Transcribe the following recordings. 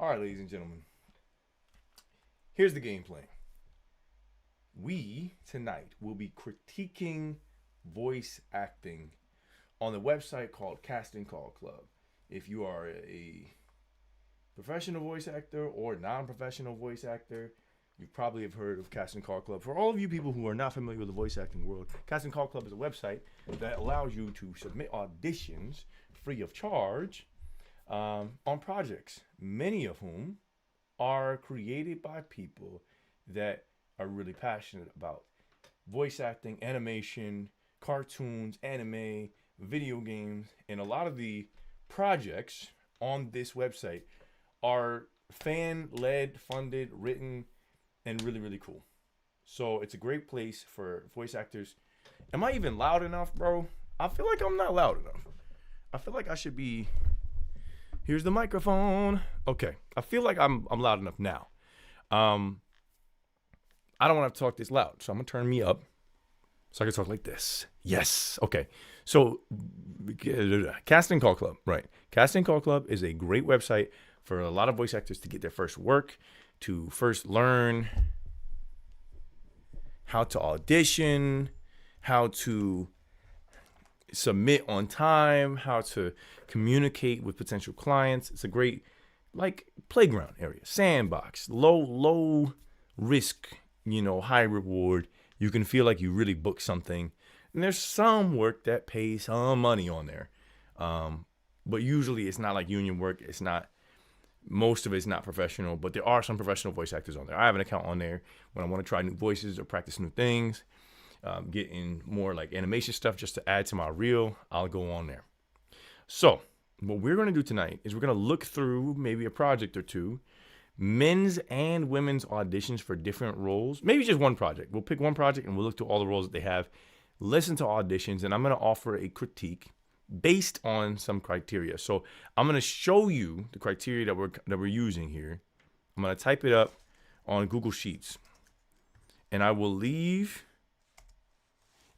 All right, ladies and gentlemen, here's the game plan. We tonight will be critiquing voice acting on the website called Casting Call Club. If you are a professional voice actor or non-professional voice actor, you probably have heard of Casting Call Club. For all of you people who are not familiar with the voice acting world, Casting Call Club is a website that allows you to submit auditions free of charge on projects, many of whom are created by people that are really passionate about voice acting, animation, cartoons, anime, video games, and a lot of the projects on this website are fan led, funded, written, and really, really cool. So it's a great place for voice actors. Am I even loud enough, bro? I feel like I'm not loud enough. I feel like I should be. Here's the microphone. Okay, I feel like I'm loud enough now. I don't want to talk this loud, so I'm gonna turn me up so I can talk like this. Yes. Okay. So, Casting Call Club, right? Casting Call Club is a great website for a lot of voice actors to get their first work, to first learn how to audition, how to submit on time, how to communicate with potential clients. It's a great like playground area, sandbox, low risk, high reward. You can feel like you really booked something. And there's some work that pays some money on there. But usually it's not like union work. It's not, most of it's not professional, but there are some professional voice actors on there. I have an account on there when I want to try new voices or practice new things, getting more like animation stuff just to add to my reel. I'll go on there. So what we're going to do tonight is we're going to look through maybe a project or two, men's and women's auditions for different roles. Maybe just one project. We'll pick one project and we'll look through all the roles that they have, listen to auditions, and I'm going to offer a critique based on some criteria. So I'm going to show you the criteria that we're using here. I'm going to type it up on Google Sheets, and I will leave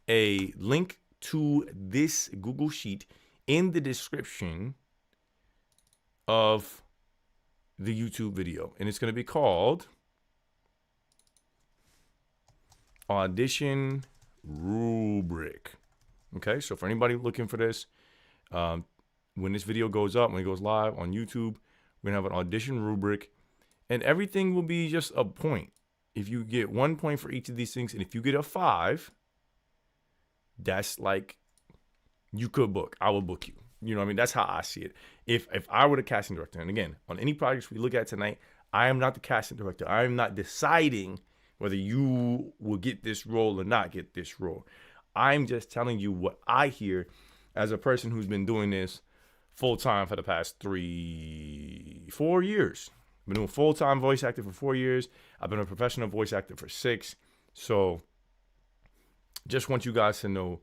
a link to this Google Sheet in the description of the YouTube video, and it's going to be called Audition Rubric. Okay, so for anybody looking for this, when this video goes up, when it goes live on YouTube, we're gonna have an audition rubric, and everything will be just a point. If you get 1 point for each of these things, and if you get a 5, that's like you could book. I will book you. You know what I mean? That's how I see it. If I were the casting director, and again, on any projects we look at tonight, I am not the casting director. I am not deciding whether you will get this role or not get this role. I'm just telling you what I hear as a person who's been doing this full time for the past 4 years. I've been doing full time voice acting for 4 years. I've been a professional voice actor for 6. So just want you guys to know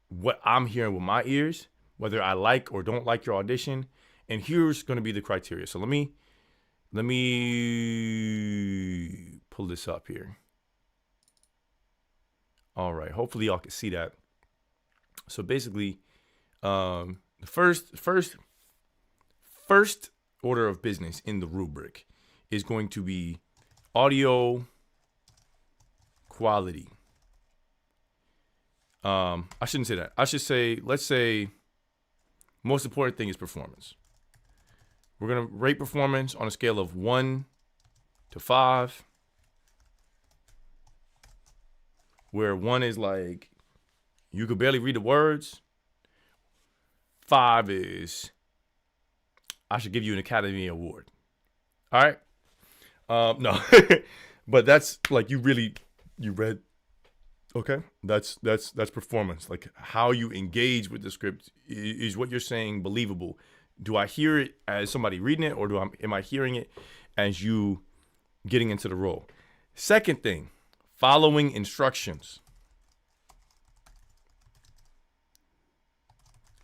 what I'm hearing with my ears, whether I like or don't like your audition. And here's going to be the criteria. So let me pull this up here. All right. Hopefully y'all can see that. So basically, the first order of business in the rubric is going to be audio quality. I shouldn't say that. I should say, let's say, most important thing is performance. We're going to rate performance on a scale of 1 to 5, where 1 is like you could barely read the words. 5 is I should give you an Academy Award. All right. No, but that's like you read. Okay, that's performance. Like how you engage with the script is what you're saying believable. Do I hear it as somebody reading it, or am I hearing it as you getting into the role? Second thing, following instructions.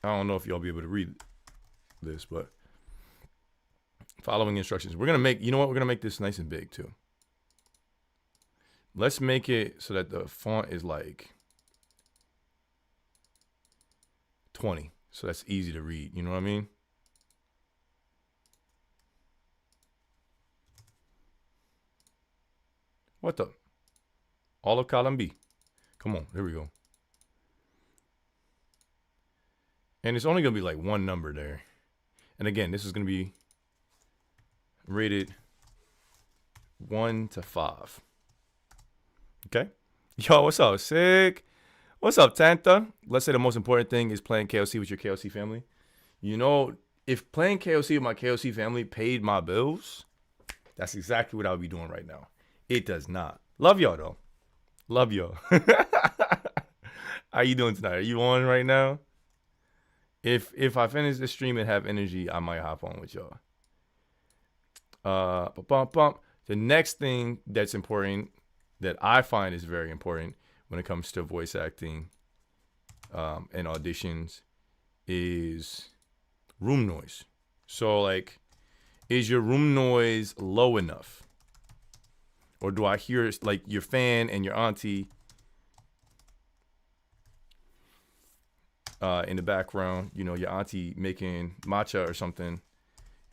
I don't know if y'all be able to read this, but following instructions. We're gonna make. You know what? We're gonna make this nice and big too. Let's make it so that the font is like 20. So that's easy to read. You know what I mean? What the? All of column B. Come on, here we go. And it's only going to be like one number there. And again, this is going to be rated 1 to 5. Okay? Yo, what's up? Sick. What's up, Tanta? Let's say the most important thing is playing KOC with your KOC family. You know, if playing KOC with my KOC family paid my bills, that's exactly what I would be doing right now. It does not. Love y'all, though. Love y'all. How you doing tonight? Are you on right now? If I finish the stream and have energy, I might hop on with y'all. The next thing that's important, that I find is very important when it comes to voice acting and auditions, is room noise. So, like, is your room noise low enough? Or do I hear, like, your fan and your auntie in the background, you know, your auntie making matcha or something,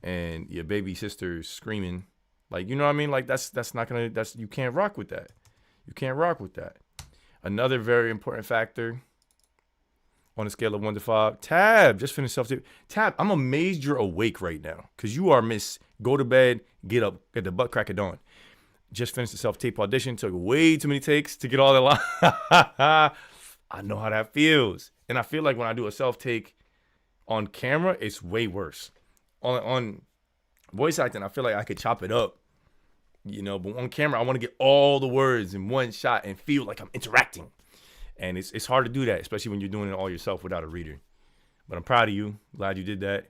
and your baby sister's screaming, like, you know what I mean? Like, that's not gonna, you can't rock with that. You can't rock with that. Another very important factor on a scale of 1 to 5, Tab, just finished self-tape. Tab, I'm amazed you're awake right now, because you are Miss go to bed, get up, get the butt crack of dawn. Just finished the self-tape audition, took way too many takes to get all that line. I know how that feels. And I feel like when I do a self-take on camera, it's way worse. On voice acting, I feel like I could chop it up, you know, but on camera, I want to get all the words in one shot and feel like I'm interacting. And it's hard to do that, especially when you're doing it all yourself without a reader. But I'm proud of you. Glad you did that.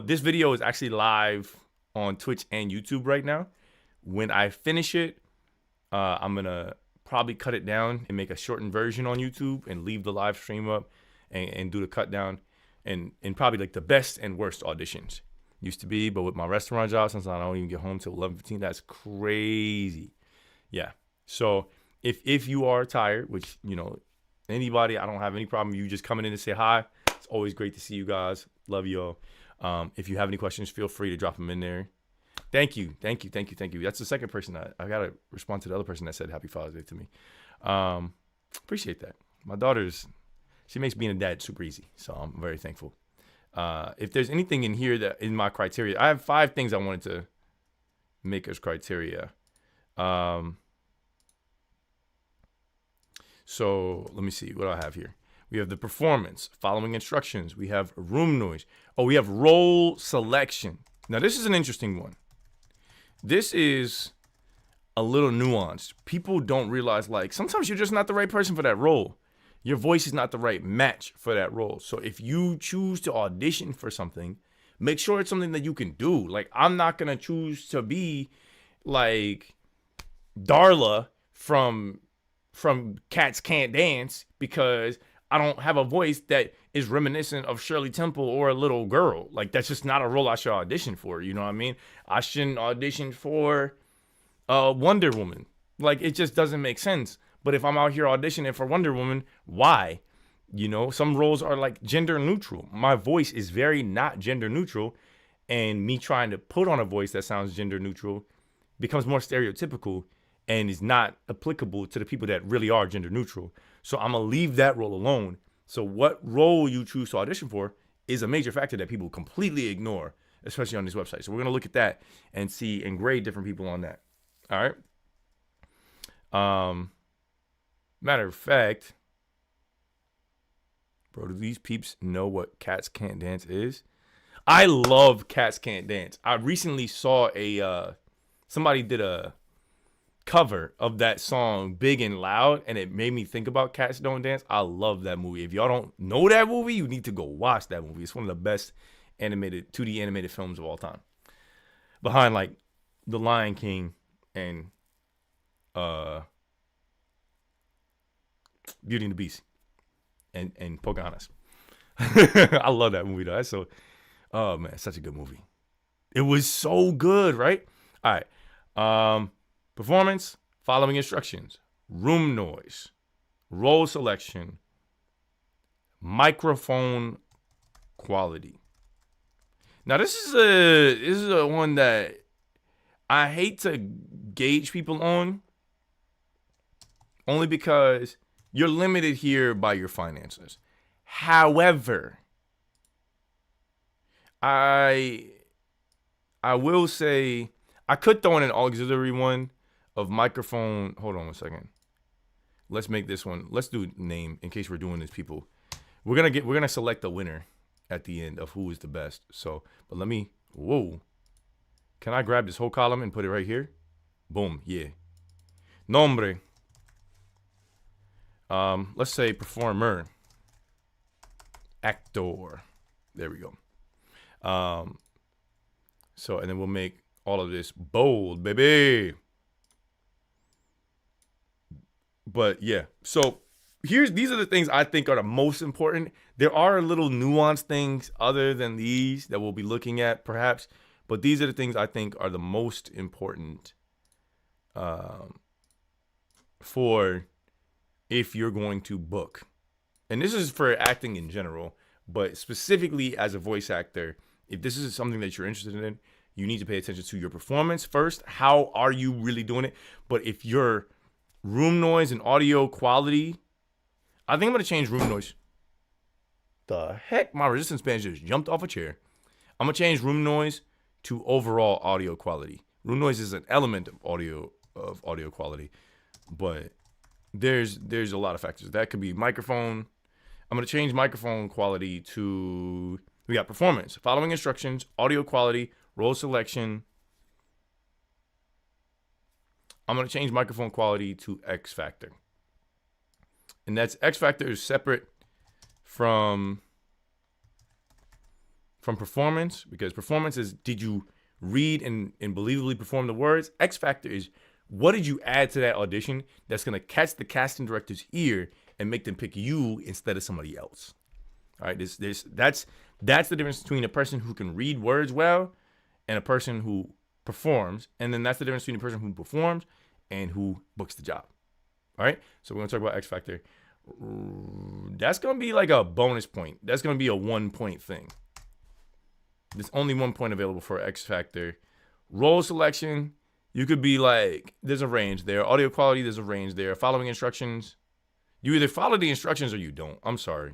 This video is actually live on Twitch and YouTube right now. When I finish it, I'm going to probably cut it down and make a shortened version on YouTube and leave the live stream up and do the cut down and probably like the best and worst auditions. Used to be, but with my restaurant job, since I don't even get home till 11:15, that's crazy. Yeah. So if you are tired, which, you know, anybody, I don't have any problem. You just coming in to say hi. It's always great to see you guys. Love you all. If you have any questions, feel free to drop them in there. Thank you. That's the second person I got to respond to the other person that said Happy Father's Day to me. Appreciate that. My daughter's, she makes being a dad super easy. So I'm very thankful. If there's anything in here that in my criteria, I have 5 things I wanted to make as criteria. So let me see what I have here. We have the performance, following instructions. We have room noise. Oh, we have role selection. Now, this is an interesting one. This is a little nuanced. People don't realize, like, sometimes you're just not the right person for that role. Your voice is not the right match for that role. So if you choose to audition for something, make sure it's something that you can do. Like, I'm not going to choose to be like Darla from Cats Can't Dance because I don't have a voice that is reminiscent of Shirley Temple or a little girl. Like, that's just not a role I should audition for. You know what I mean? I shouldn't audition for Wonder Woman. Like, it just doesn't make sense. But if I'm out here auditioning for Wonder Woman, why? You know, some roles are like gender neutral. My voice is very not gender neutral. And me trying to put on a voice that sounds gender neutral becomes more stereotypical and is not applicable to the people that really are gender neutral. So I'm going to leave that role alone. So what role you choose to audition for is a major factor that people completely ignore, especially on this website. So we're going to look at that and see and grade different people on that. All right. Matter of fact, bro, do these peeps know what Cats Can't Dance is? I love Cats Can't Dance. I recently saw somebody did a cover of that song Big and Loud, and it made me think about Cats Don't Dance. I love that movie. If y'all don't know that movie, you need to go watch that movie. It's one of the best animated 2D animated films of all time, behind like The Lion King and Beauty and the Beast and Pocahontas. I love that movie though. That's so, oh man, such a good movie. It was so good, right? All right. Performance, following instructions, room noise, role selection, microphone quality. Now this is a one that I hate to gauge people on only because you're limited here by your finances. However, I will say I could throw in an auxiliary one of microphone. Hold on one second. Let's make this one. Let's do name in case we're doing this, people. We're gonna select the winner at the end of who is the best. So, but let me. Whoa. Can I grab this whole column and put it right here? Boom. Yeah. Nombre. Let's say performer. Actor. There we go. So, and then we'll make all of this bold, baby. But yeah, so these are the things I think are the most important. There are little nuanced things other than these that we'll be looking at perhaps, but these are the things I think are the most important for if you're going to book. And this is for acting in general, but specifically as a voice actor, if this is something that you're interested in, you need to pay attention to your performance first. How are you really doing it? But if your room noise and audio quality, I think I'm going to change room noise. The heck? My resistance band just jumped off a chair. I'm going to change room noise to overall audio quality. Room noise is an element of audio quality, but there's a lot of factors. That could be microphone. I'm going to change microphone quality to, we got performance, following instructions, audio quality, role selection. I'm going to change microphone quality to X factor. And that's X factor is separate from performance, because performance is, did you read and believably perform the words? X factor is, what did you add to that audition that's going to catch the casting director's ear and make them pick you instead of somebody else? All right, that's the difference between a person who can read words well and a person who performs, and then that's the difference between a person who performs and who books the job. All right, so we're gonna talk about X factor. That's gonna be like a bonus point. That's gonna be a 1 point thing. There's only 1 point available for X factor. Role selection, you could be like, there's a range there. Audio quality, there's a range there. Following instructions, you either follow the instructions or you don't. I'm sorry.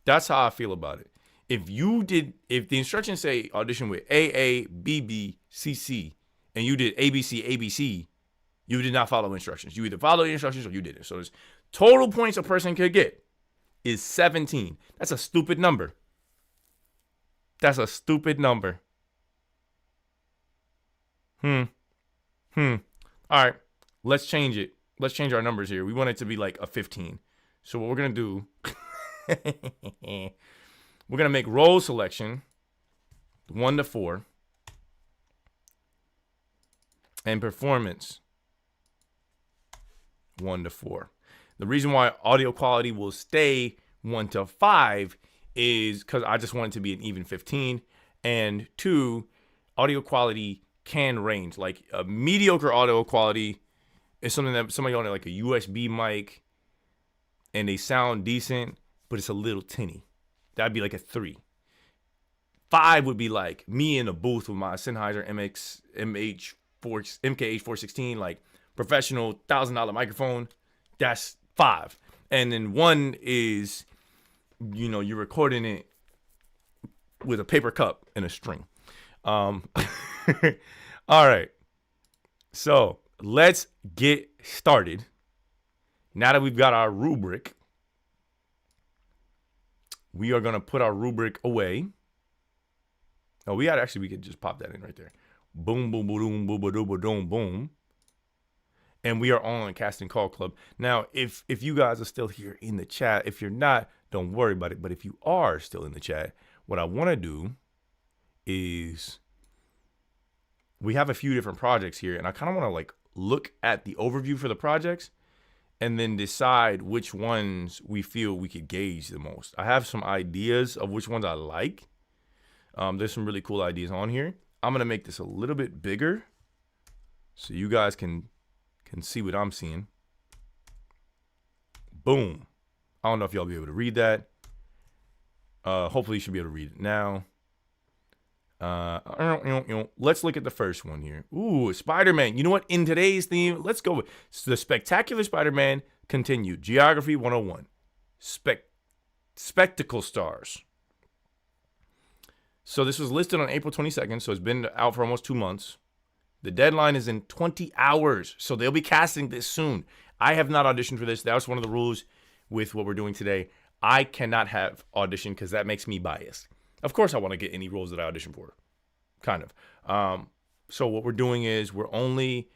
That's how I feel about it. If the instructions say audition with AA, BB, CC, and you did ABC, ABC, you did not follow instructions. You either follow the instructions or you didn't. So there's total points a person could get is 17. That's a stupid number. That's a stupid number. All right, let's change it. Let's change our numbers here. We want it to be like a 15. So what we're gonna do, we're gonna make role selection 1 to 4, and performance 1 to 4. The reason why audio quality will stay 1 to 5 is because I just want it to be an even 15, and 2, audio quality can range. Like a mediocre audio quality is something that somebody on like a USB mic and they sound decent, but it's a little tinny. That'd be like a 3. 5 would be like me in a booth with my Sennheiser MKH416, like professional $1,000 microphone. That's 5. And then 1 is, you're recording it with a paper cup and a string. All right. So let's get started. Now that we've got our rubric, we are going to put our rubric away. Oh, we could just pop that in right there. Boom, boom, boom, boom, boom, boom, boom, boom. And we are on Casting Call Club. Now, if you guys are still here in the chat, if you're not, don't worry about it. But if you are still in the chat, what I want to do is, we have a few different projects here, and I kind of want to like look at the overview for the projects and then decide which ones we feel we could gauge the most. I have some ideas of which ones I like. There's some really cool ideas on here. I'm gonna make this a little bit bigger so you guys can see what I'm seeing. Boom. I don't know if y'all be able to read that. Hopefully you should be able to read it now. Let's look at the first one here. Ooh, Spider-Man. You know what? In today's theme, let's go with the Spectacular Spider-Man continued. Geography 101. Spectacle stars. So this was listed on April 22nd, so it's been out for almost 2 months. The deadline is in 20 hours, so they'll be casting this soon. I have not auditioned for this. That was one of the rules with what we're doing today. I cannot have audition because that makes me biased. Of course I want to get any roles that I audition for, kind of. So what we're doing is we're only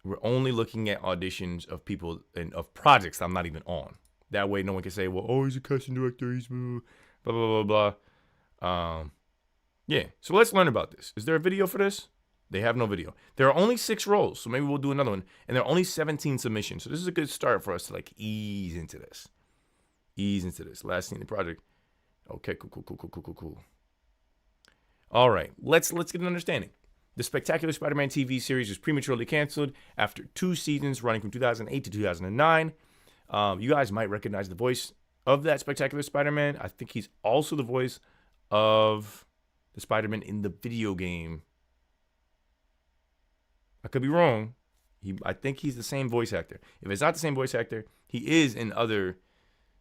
looking at auditions of people and of projects I'm not even on. That way no one can say, well, oh, he's a casting director, he's blah, blah, blah, blah. Yeah, so let's learn about this. Is there a video for this? They have no video. There are only 6 roles, so maybe we'll do another one. And there are only 17 submissions. So this is a good start for us to like ease into this. Last scene in the project. Okay, cool. All right, let's get an understanding. The Spectacular Spider-Man TV series was prematurely canceled after 2 seasons running from 2008 to 2009. You guys might recognize the voice of that Spectacular Spider-Man. I think he's also the voice of the Spider-Man in the video game. I could be wrong. I think he's the same voice actor. If it's not the same voice actor, he is in other,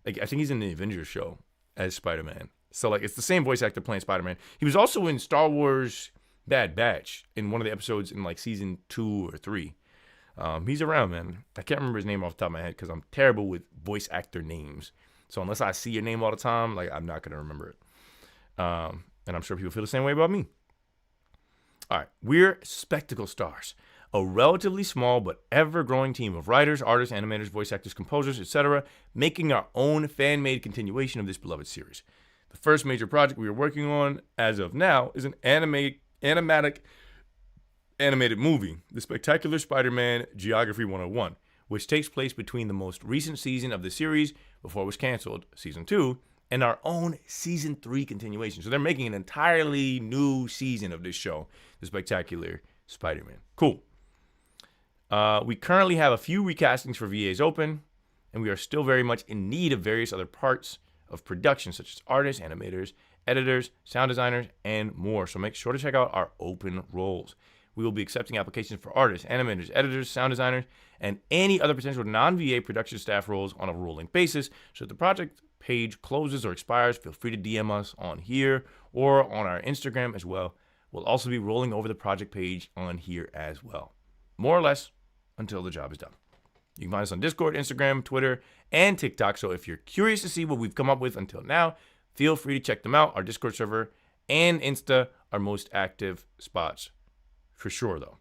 like I think he's in the Avengers show as Spider-Man. So like it's the same voice actor playing Spider-Man. He was also in Star Wars Bad Batch in one of the episodes in like season 2 or 3. He's around, man. I can't remember his name off the top of my head because I'm terrible with voice actor names. So unless I see your name all the time, like I'm not gonna remember it. And I'm sure people feel the same way about me. All right, we're Spectacle Stars, a relatively small but ever-growing team of writers, artists, animators, voice actors, composers, etc., making our own fan-made continuation of this beloved series. The first major project we are working on, as of now, is an animated movie, The Spectacular Spider-Man Geography 101, which takes place between the most recent season of the series, before it was canceled, Season 2, and our own Season 3 continuation. So they're making an entirely new season of this show, The Spectacular Spider-Man. Cool. We currently have a few recastings for VAs open, and we are still very much in need of various other parts of production, such as artists, animators, editors, sound designers, and more. So make sure to check out our open roles. We will be accepting applications for artists, animators, editors, sound designers, and any other potential non-VA production staff roles on a rolling basis. So if the project page closes or expires, feel free to DM us on here or on our Instagram as well. We'll also be rolling over the project page on here as well. More or less until the job is done. You can find us on Discord, Instagram, Twitter, and TikTok. So if you're curious to see what we've come up with until now, feel free to check them out. Our Discord server and Insta are most active spots. For sure, though.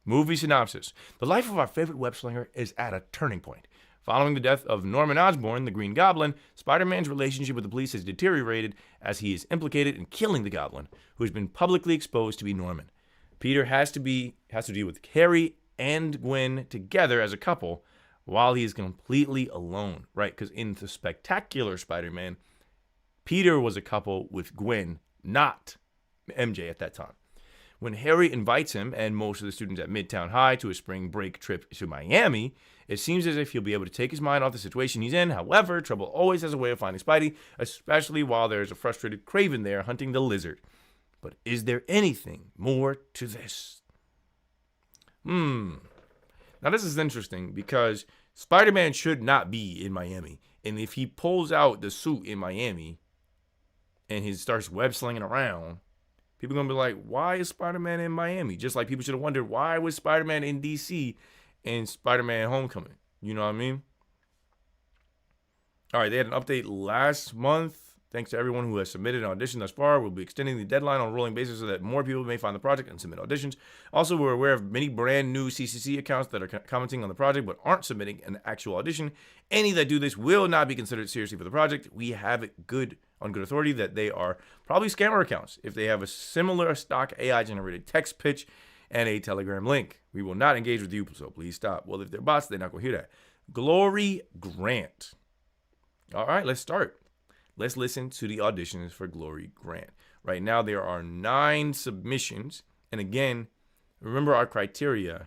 Movie synopsis. The life of our favorite web slinger is at a turning point. Following the death of Norman Osborn, the Green Goblin, Spider-Man's relationship with the police has deteriorated as he is implicated in killing the Goblin, who has been publicly exposed to be Norman. Peter has to deal with Harry and Gwen together as a couple while he is completely alone, right? Because in the Spectacular Spider-Man, Peter was a couple with Gwen, not MJ at that time. When Harry invites him and most of the students at Midtown High to a spring break trip to Miami, it seems as if he'll be able to take his mind off the situation he's in. However, trouble always has a way of finding Spidey, especially while there's a frustrated Craven there hunting the lizard. But is there anything more to this? Now this is interesting because Spider-Man should not be in Miami. And if he pulls out the suit in Miami and he starts web slinging around, people are going to be like, why is Spider-Man in Miami? Just like people should have wondered, why was Spider-Man in D.C. in Spider-Man Homecoming? You know what I mean? All right, they had an update last month. Thanks to everyone who has submitted an audition thus far. We'll be extending the deadline on a rolling basis so that more people may find the project and submit auditions. Also, we're aware of many brand new CCC accounts that are commenting on the project but aren't submitting an actual audition. Any that do this will not be considered seriously for the project. We have it on good authority that they are probably scammer accounts if they have a similar stock AI-generated text pitch and a Telegram link. We will not engage with you, so please stop. Well, if they're bots, they're not going to hear that. Glory Grant. All right, let's start. Let's listen to the auditions for Glory Grant. Right now, there are 9 submissions. And again, remember our criteria.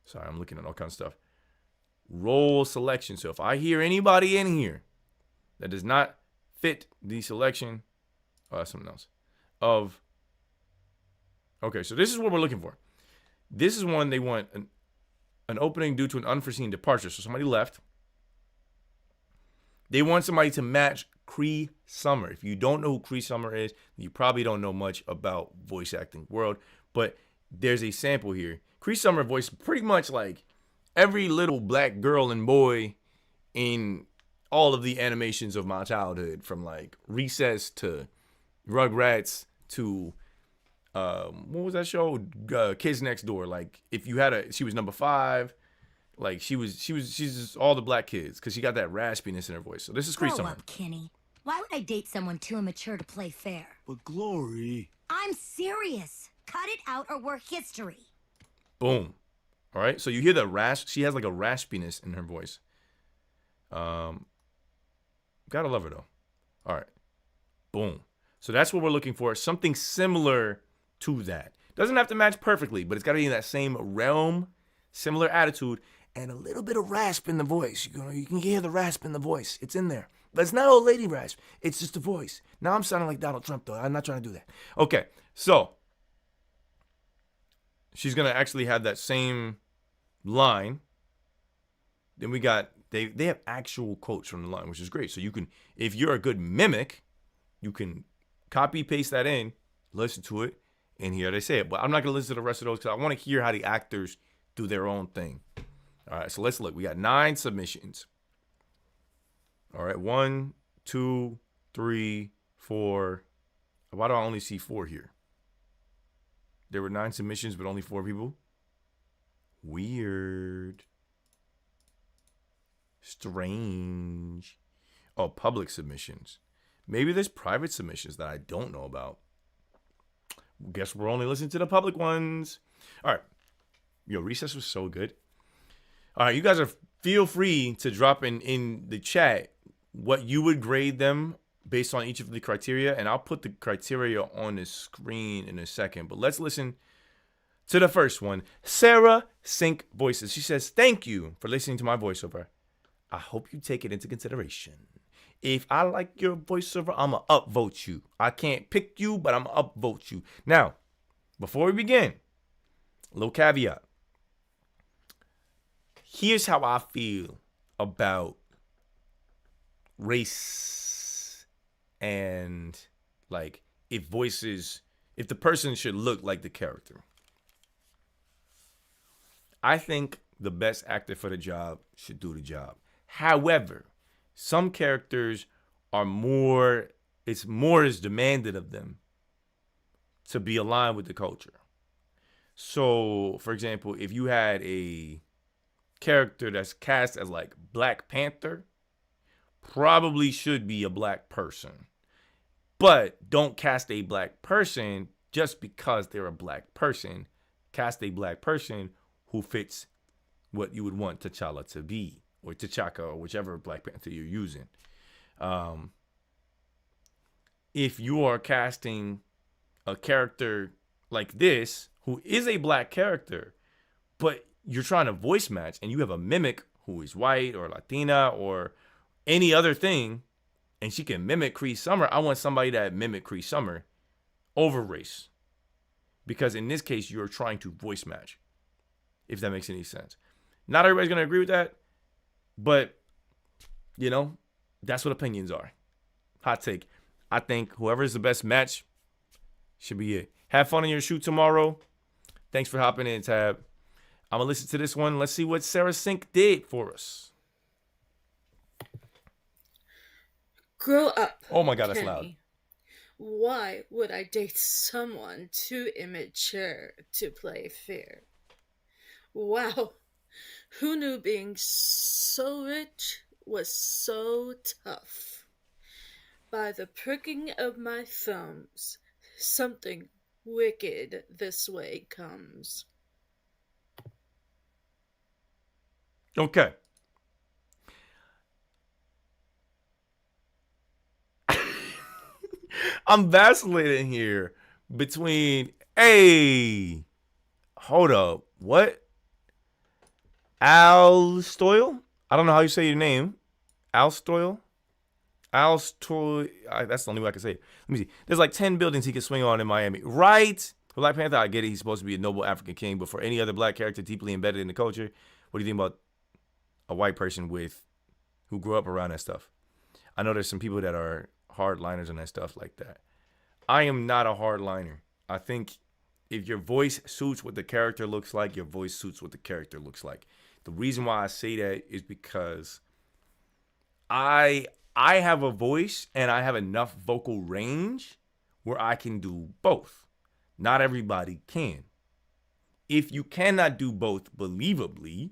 Sorry, I'm looking at all kinds of stuff. Role selection. So if I hear anybody in here that does not fit the selection. Oh, that's something else. Okay, so this is what we're looking for. This is one they want an opening due to an unforeseen departure. So somebody left. They want somebody to match Cree Summer. If you don't know who Cree Summer is, you probably don't know much about voice acting world. But there's a sample here. Cree Summer voiced pretty much like every little black girl and boy in all of the animations of my childhood, from like Recess to Rugrats to what was that show? Kids Next Door. Like if you had she was number 5. Like she's just all the black kids because she got that raspiness in her voice. So this is Cree Summer. Grow up, Kenny. Why would I date someone too immature to play fair? But Glory. I'm serious. Cut it out or we're history. Boom. All right. So you hear the rasp. She has like a raspiness in her voice. Gotta love her though. All right. Boom. So that's what we're looking for. Something similar to that. Doesn't have to match perfectly, but it's got to be in that same realm, similar attitude, and a little bit of rasp in the voice. You can hear the rasp in the voice. It's in there. But it's not old lady rasp. It's just the voice. Now I'm sounding like Donald Trump, though. I'm not trying to do that. Okay, so she's going to actually have that same line. Then we got, they have actual quotes from the line, which is great. So you can, if you're a good mimic, you can copy, paste that in, listen to it, and hear they say it. But I'm not going to listen to the rest of those because I want to hear how the actors do their own thing. All right, so let's look. We got 9 submissions. All right, 1, 2, 3, 4. Why do I only see 4 here? There were 9 submissions, but only 4 people. Weird. Strange. Oh, public submissions. Maybe there's private submissions that I don't know about. Guess we're only listening to the public ones. All right. Yo, Recess was so good. All right, you guys feel free to drop in the chat what you would grade them based on each of the criteria, and I'll put the criteria on the screen in a second. But let's listen to the first one. Sarah Sink Voices. She says, "Thank you for listening to my voiceover. I hope you take it into consideration. If I like your voiceover, I'ma upvote you. I can't pick you, but I'ma upvote you." Now, before we begin, a little caveat. Here's how I feel about race and like if the person should look like the character. I think the best actor for the job should do the job. However, some characters are it's more is demanded of them to be aligned with the culture. So, for example, if you had a character that's cast as like Black Panther, probably should be a black person. But don't cast a black person just because they're a black person. Cast a black person who fits what you would want T'Challa to be, or T'Chaka, or whichever Black Panther you're using. If you are casting a character like this, who is a black character, but you're trying to voice match, and you have a mimic who is white or Latina or any other thing, and she can mimic Cree Summer, I want somebody that mimic Cree Summer over race. Because in this case, you're trying to voice match, if that makes any sense. Not everybody's going to agree with that, but, that's what opinions are. Hot take. I think whoever's the best match should be it. Have fun in your shoot tomorrow. Thanks for hopping in, Tab. I'm going to listen to this one. Let's see what Sarah Sink did for us. Grow up. Oh my God, that's Kenny. loud. Why would I date someone too immature to play fair? Wow. Who knew being so rich was so tough? By the pricking of my thumbs, something wicked this way comes. Okay. I'm vacillating here between, hold up, what? Al Stoyle? I don't know how you say your name. Al Stoyle? Al's toy. That's the only way I can say it. Let me see. There's like 10 buildings he can swing on in Miami. Right? For Black Panther, I get it. He's supposed to be a noble African king, but for any other black character deeply embedded in the culture, what do you think about a white person who grew up around that stuff? I know there's some people that are hardliners on that stuff like that. I am not a hardliner. I think if your voice suits what the character looks like, your voice suits what the character looks like. The reason why I say that is because I have a voice and I have enough vocal range where I can do both. Not everybody can. If you cannot do both believably,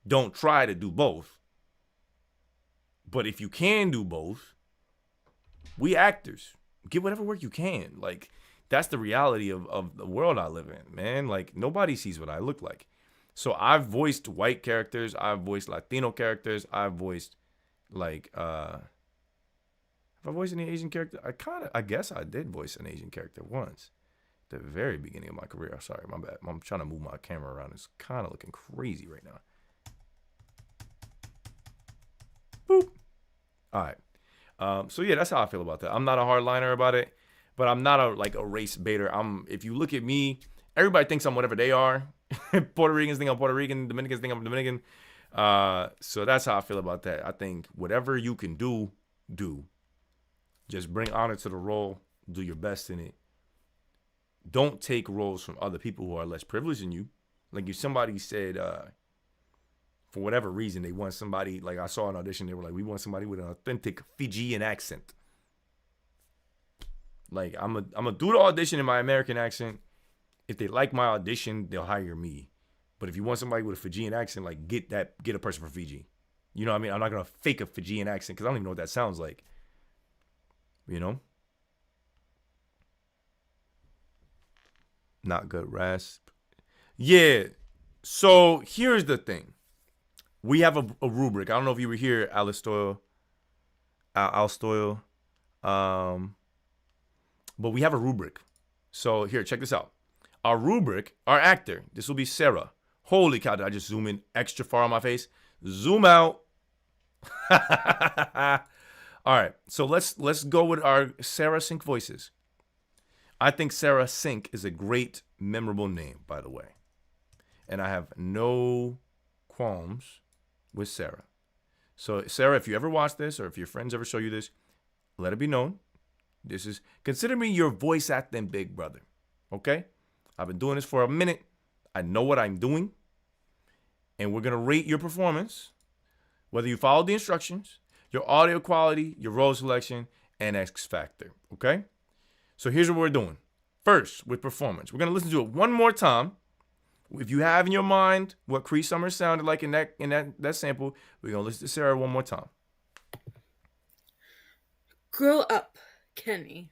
don't try to do both. But if you can do both, we actors, get whatever work you can. Like, that's the reality of the world I live in, man. Like, nobody sees what I look like. So I've voiced white characters. I've voiced Latino characters. I've voiced, like, have I voiced any Asian character? I guess I did voice an Asian character once. At the very beginning of my career. Sorry, my bad. I'm trying to move my camera around. It's kind of looking crazy right now. Boop. All right. So yeah, that's how I feel about that. I'm not a hardliner about it, but I'm not a race baiter. If you look at me, everybody thinks I'm whatever they are. Puerto Ricans think I'm Puerto Rican. Dominicans think I'm Dominican. So that's how I feel about that. I think whatever you can do. Just bring honor to the role. Do your best in it. Don't take roles from other people who are less privileged than you. Like if somebody said, for whatever reason, they want somebody, like I saw an audition, they were like, we want somebody with an authentic Fijian accent. Like I'm a do the audition in my American accent. If they like my audition, they'll hire me. But if you want somebody with a Fijian accent, like get a person from Fiji. You know what I mean? I'm not gonna fake a Fijian accent because I don't even know what that sounds like. You know? Not good rasp. Yeah. So here's the thing. We have a rubric. I don't know if you were here, Al Stoyle. But we have a rubric. So here, check this out. Our rubric, our actor, this will be Sarah. Holy cow, did I just zoom in extra far on my face? Zoom out. All right, so let's go with our Sarah Sink voices. I think Sarah Sink is a great, memorable name, by the way. And I have no qualms with Sarah. So, Sarah, if you ever watch this or if your friends ever show you this, let it be known. Consider me your voice acting big brother. Okay? I've been doing this for a minute. I know what I'm doing. And we're going to rate your performance, whether you followed the instructions, your audio quality, your role selection, and X Factor. Okay? So here's what we're doing. First, with performance, we're going to listen to it one more time. If you have in your mind what Cree Summer sounded like in that sample, we're going to listen to Sarah one more time. Grow up, Kenny.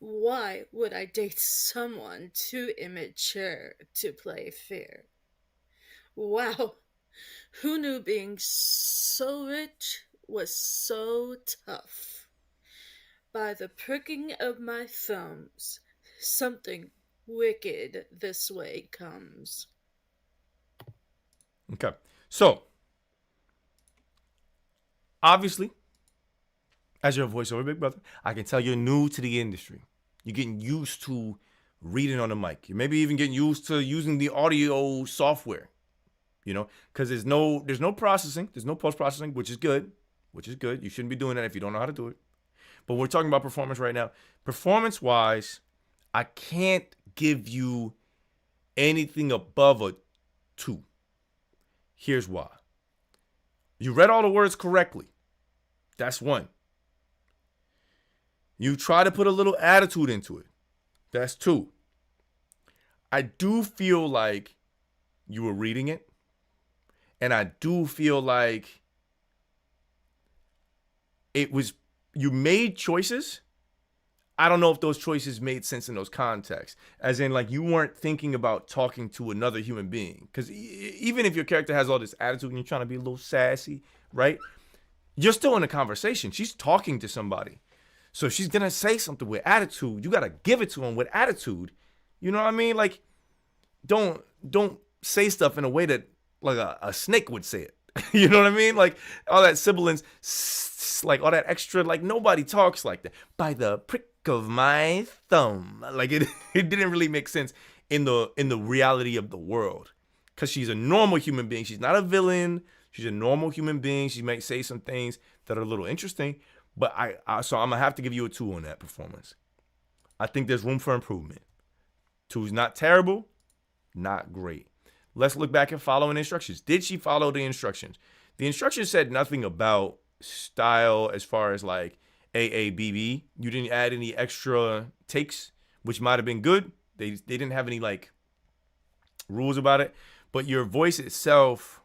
Why would I date someone too immature to play fair? Wow, who knew being so rich was so tough? By the pricking of my thumbs, something wicked this way comes. Okay, so obviously, as your voiceover big brother, I can tell you're new to the industry. You're getting used to reading on the mic. You're maybe even getting used to using the audio software. You know, because there's no processing, there's no post-processing, which is good. You shouldn't be doing that if you don't know how to do it. But we're talking about performance right now. Performance-wise, I can't give you anything above a 2. Here's why. You read all the words correctly. That's 1. You try to put a little attitude into it. That's 2. I do feel like you were reading it. And I do feel like you made choices. I don't know if those choices made sense in those contexts. As in, like, you weren't thinking about talking to another human being. Because even if your character has all this attitude and you're trying to be a little sassy, right? You're still in a conversation. She's talking to somebody. So she's going to say something with attitude. You got to give it to them with attitude. You know what I mean? Like, don't say stuff in a way that, like a snake would say it. You know what I mean? Like all that sibilance, like all that extra, like nobody talks like that. By the prick of my thumb. Like it, it didn't really make sense in the reality of the world. Cause she's a normal human being. She's not a villain. She's a normal human being. She might say some things that are a little interesting, but so I'm gonna have to give you a 2 on that performance. I think there's room for improvement. 2's not terrible, not great. Let's look back at following instructions. Did she follow the instructions? The instructions said nothing about style as far as like AABB. You didn't add any extra takes, which might have been good. They didn't have any like rules about it. But your voice itself,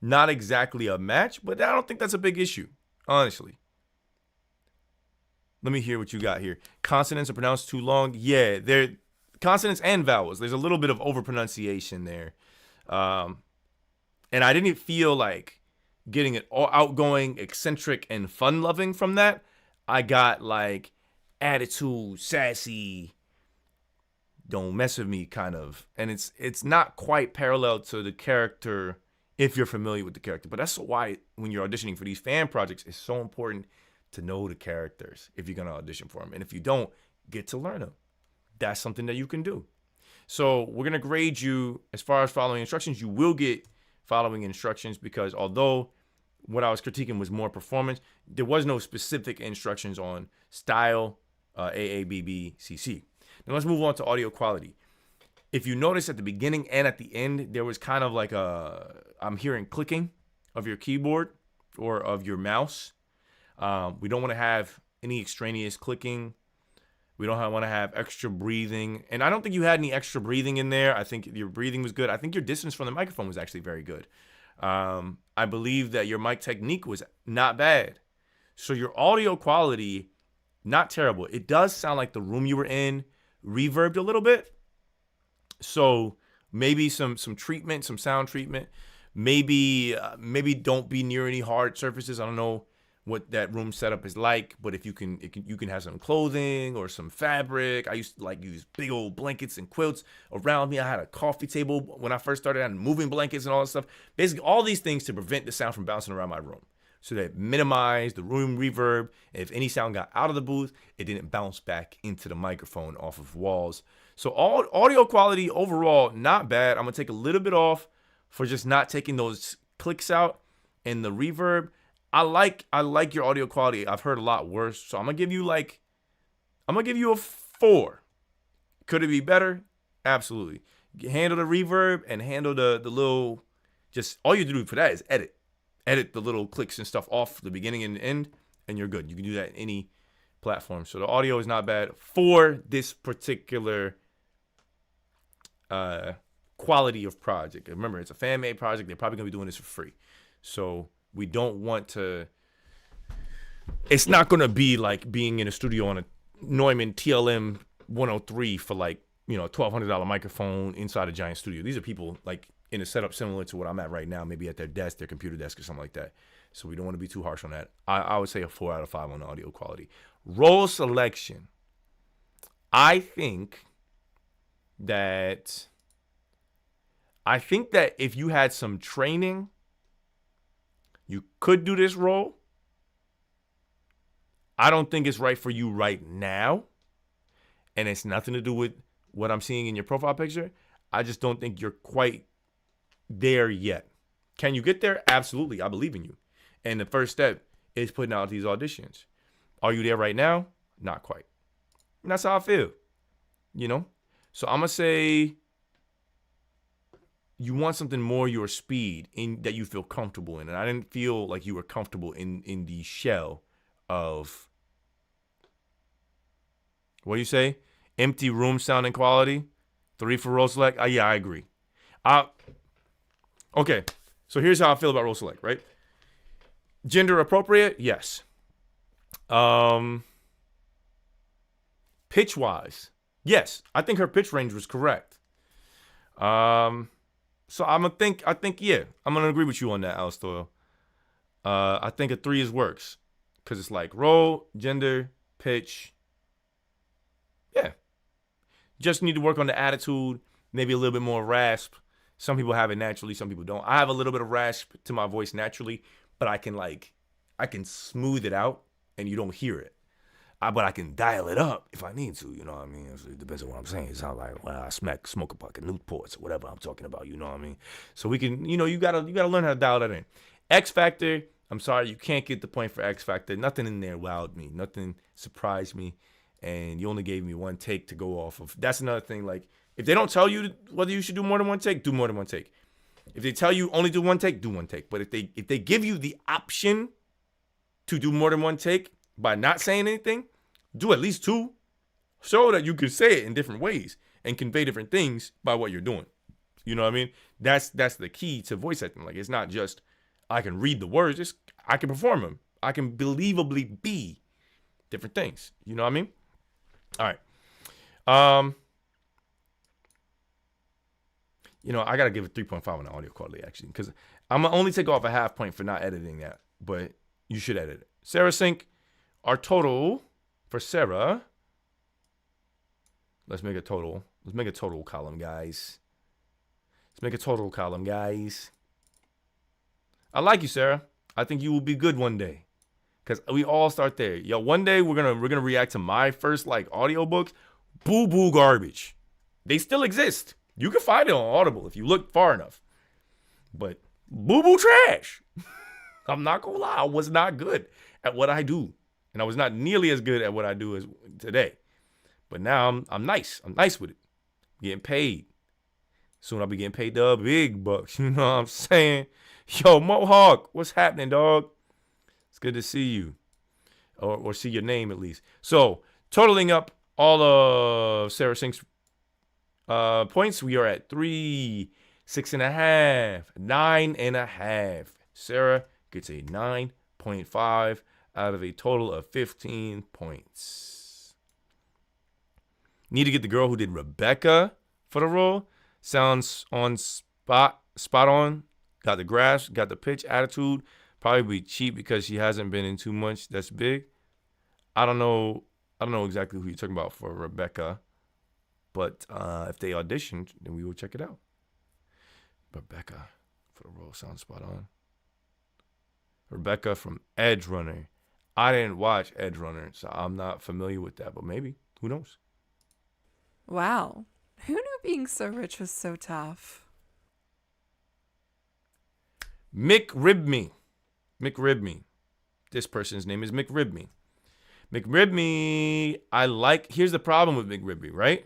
not exactly a match, but I don't think that's a big issue, honestly. Let me hear what you got here. Consonants are pronounced too long. Yeah, they're consonants and vowels. There's a little bit of overpronunciation there. And I didn't feel like getting it all outgoing, eccentric, and fun-loving from that. I got like attitude, sassy, don't mess with me kind of. And it's not quite parallel to the character if you're familiar with the character. But that's why when you're auditioning for these fan projects, it's so important to know the characters if you're going to audition for them. And if you don't, get to learn them. That's something that you can do. So we're going to grade you as far as following instructions. You will get following instructions because although what I was critiquing was more performance, there was no specific instructions on style, AABB, CC. Now let's move on to audio quality. If you notice at the beginning and at the end, there was kind of like I'm hearing clicking of your keyboard or of your mouse. We don't want to have any extraneous clicking. We don't want to have extra breathing. And I don't think you had any extra breathing in there. I think your breathing was good. I think your distance from the microphone was actually very good. I believe that your mic technique was not bad. So your audio quality, not terrible. It does sound like the room you were in reverbed a little bit. So maybe some treatment, some sound treatment. Maybe don't be near any hard surfaces. I don't know what that room setup is like, but if you can have some clothing or some fabric. I used to like use big old blankets and quilts around me. I had a coffee table when I first started. I had moving blankets and all that stuff. Basically, all these things to prevent the sound from bouncing around my room, so that minimized the room reverb. And if any sound got out of the booth, it didn't bounce back into the microphone off of walls. So all audio quality overall, not bad. I'm gonna take a little bit off for just not taking those clicks out and the reverb. I like your audio quality. I've heard a lot worse. So I'm gonna give you a 4. Could it be better? Absolutely. Handle the reverb and handle the little, just all you do for that is edit the little clicks and stuff off the beginning and end, and you're good. You can do that in any platform. So the audio is not bad for this particular quality of project. Remember, it's a fan-made project. They're probably gonna be doing this for free. So we don't want to, it's not going to be like being in a studio on a Neumann TLM 103 for like, $1,200 microphone inside a giant studio. These are people like in a setup similar to what I'm at right now, maybe at their desk, their computer desk or something like that. So we don't want to be too harsh on that. I would say a 4 out of 5 on the audio quality. Role selection. I think that if you had some training, you could do this role. I don't think it's right for you right now. And it's nothing to do with what I'm seeing in your profile picture. I just don't think you're quite there yet. Can you get there? Absolutely. I believe in you. And the first step is putting out these auditions. Are you there right now? Not quite. And that's how I feel. So I'm going to say you want something more your speed in that you feel comfortable in. And I didn't feel like you were comfortable in the shell of, what do you say? Empty room sound and quality. 3 for role select. Yeah, I agree. Okay, so here's how I feel about role select, right? Gender appropriate? Yes. Pitch wise? Yes. I think her pitch range was correct. So I'm gonna think, yeah, I'm gonna agree with you on that, Alice Doyle. I think a 3 works because it's like role, gender, pitch. Yeah, just need to work on the attitude, maybe a little bit more rasp, Some people have it naturally, some people don't. I have a little bit of rasp to my voice naturally, but I can smooth it out and you don't hear it. But I can dial it up if I need to, you know what I mean? It depends on what I'm saying. It sounds like, well, I smoke a bucket Newports or whatever I'm talking about, you know what I mean? So we can, you gotta learn how to dial that in. X Factor, I'm sorry, you can't get the point for X Factor. Nothing in there wowed me. Nothing surprised me. And you only gave me one take to go off of. That's another thing. Like, if they don't tell you whether you should do more than one take, do more than one take. If they tell you only do one take, do one take. But if they give you the option to do more than one take by not saying anything, do at least two. Show that you can say it in different ways and convey different things by what you're doing. You know what I mean? That's the key to voice acting. Like, it's not just I can read the words, it's I can perform them. I can believably be different things. You know what I mean? All right. I gotta give it 3.5 on the audio quality actually, because I'm gonna only take off a half point for not editing that, but you should edit it. Sarah Sync, our total for Sarah. Let's make a total. Let's make a total column, guys. I like you, Sarah. I think you will be good one day. Cause we all start there. Yo, one day we're gonna react to my first audiobooks. Boo garbage. They still exist. You can find it on Audible if you look far enough. But boo trash. I'm not gonna lie, I was not good at what I do. And I was not nearly as good at what I do as today. But now I'm nice. I'm nice with it. Getting paid. Soon I'll be getting paid the big bucks. You know what I'm saying? Yo, Mohawk, what's happening, dog? It's good to see you. Or see your name at least. So, totaling up all of Sarah Sync's points, we are at 3, 6.5, 9.5. Sarah gets a 9.5 out of a total of 15 points. Need to get the girl who did Rebecca for the role. Sounds on spot on. Got the grasp, got the pitch, attitude. Probably be cheap because she hasn't been in too much that's big. I don't know exactly who you're talking about for Rebecca. But if they auditioned, then we will check it out. Rebecca for the role sounds spot on. Rebecca from Edge Runner. I didn't watch Edge Runner, so I'm not familiar with that. But maybe. Who knows? Wow. Who knew being so rich was so tough? McRibme. This person's name is McRibme. Here's the problem with McRibme, right?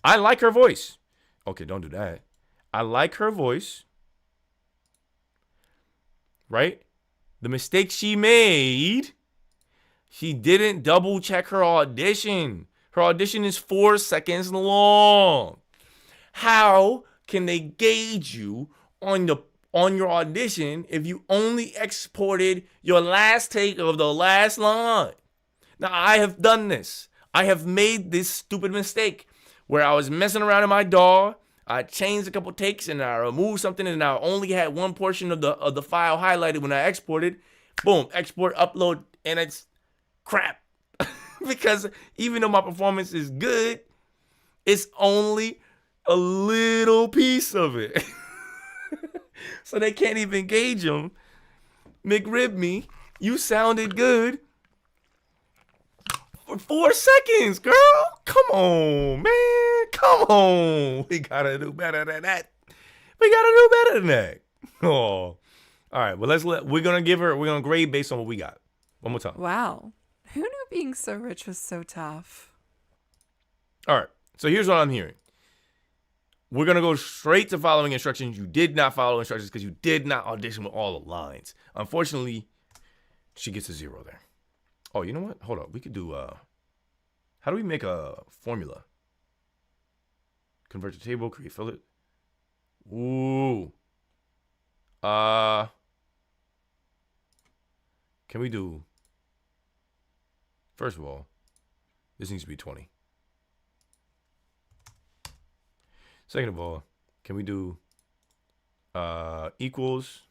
I like her voice. Okay, don't do that. I like her voice. Right? The mistake she made, she didn't double check her audition. Her audition is 4 seconds long. How can they gauge you on your audition if you only exported your last take of the last line? Now, I have done this. I have made this stupid mistake where I was messing around in my DAW. I changed a couple takes and I removed something and I only had one portion of the file highlighted when I exported. Boom, export, upload, and it's crap. Because even though my performance is good, it's only a little piece of it. So they can't even gauge them. McRibme, you sounded good for 4 seconds, girl. Come on, man. Come on. We gotta do better than that. Oh. All right, well we're gonna grade based on what we got. One more time. Wow. Who knew being so rich was so tough? All right, so here's what I'm hearing. We're going to go straight to following instructions. You did not follow instructions because you did not audition with all the lines. Unfortunately, she gets a 0 there. Oh, you know what? Hold up. We could do, how do we make a formula? Convert to table, create fillet. Ooh. Can we do, first of all, this needs to be 20. Second of all, can we do equals?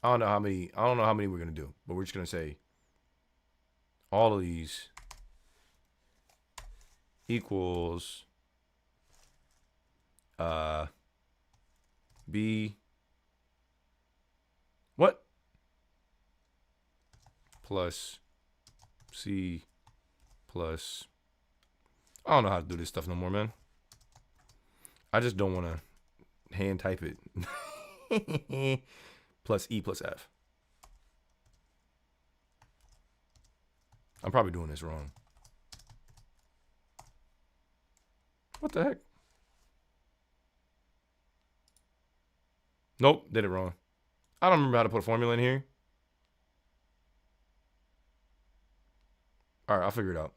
I don't know how many we're gonna do, but we're just gonna say all of these equals B. What? Plus C plus. I don't know how to do this stuff no more, man. I just don't want to hand type it. Plus E plus F. I'm probably doing this wrong. What the heck? Nope, did it wrong. I don't remember how to put a formula in here. All right, I'll figure it out.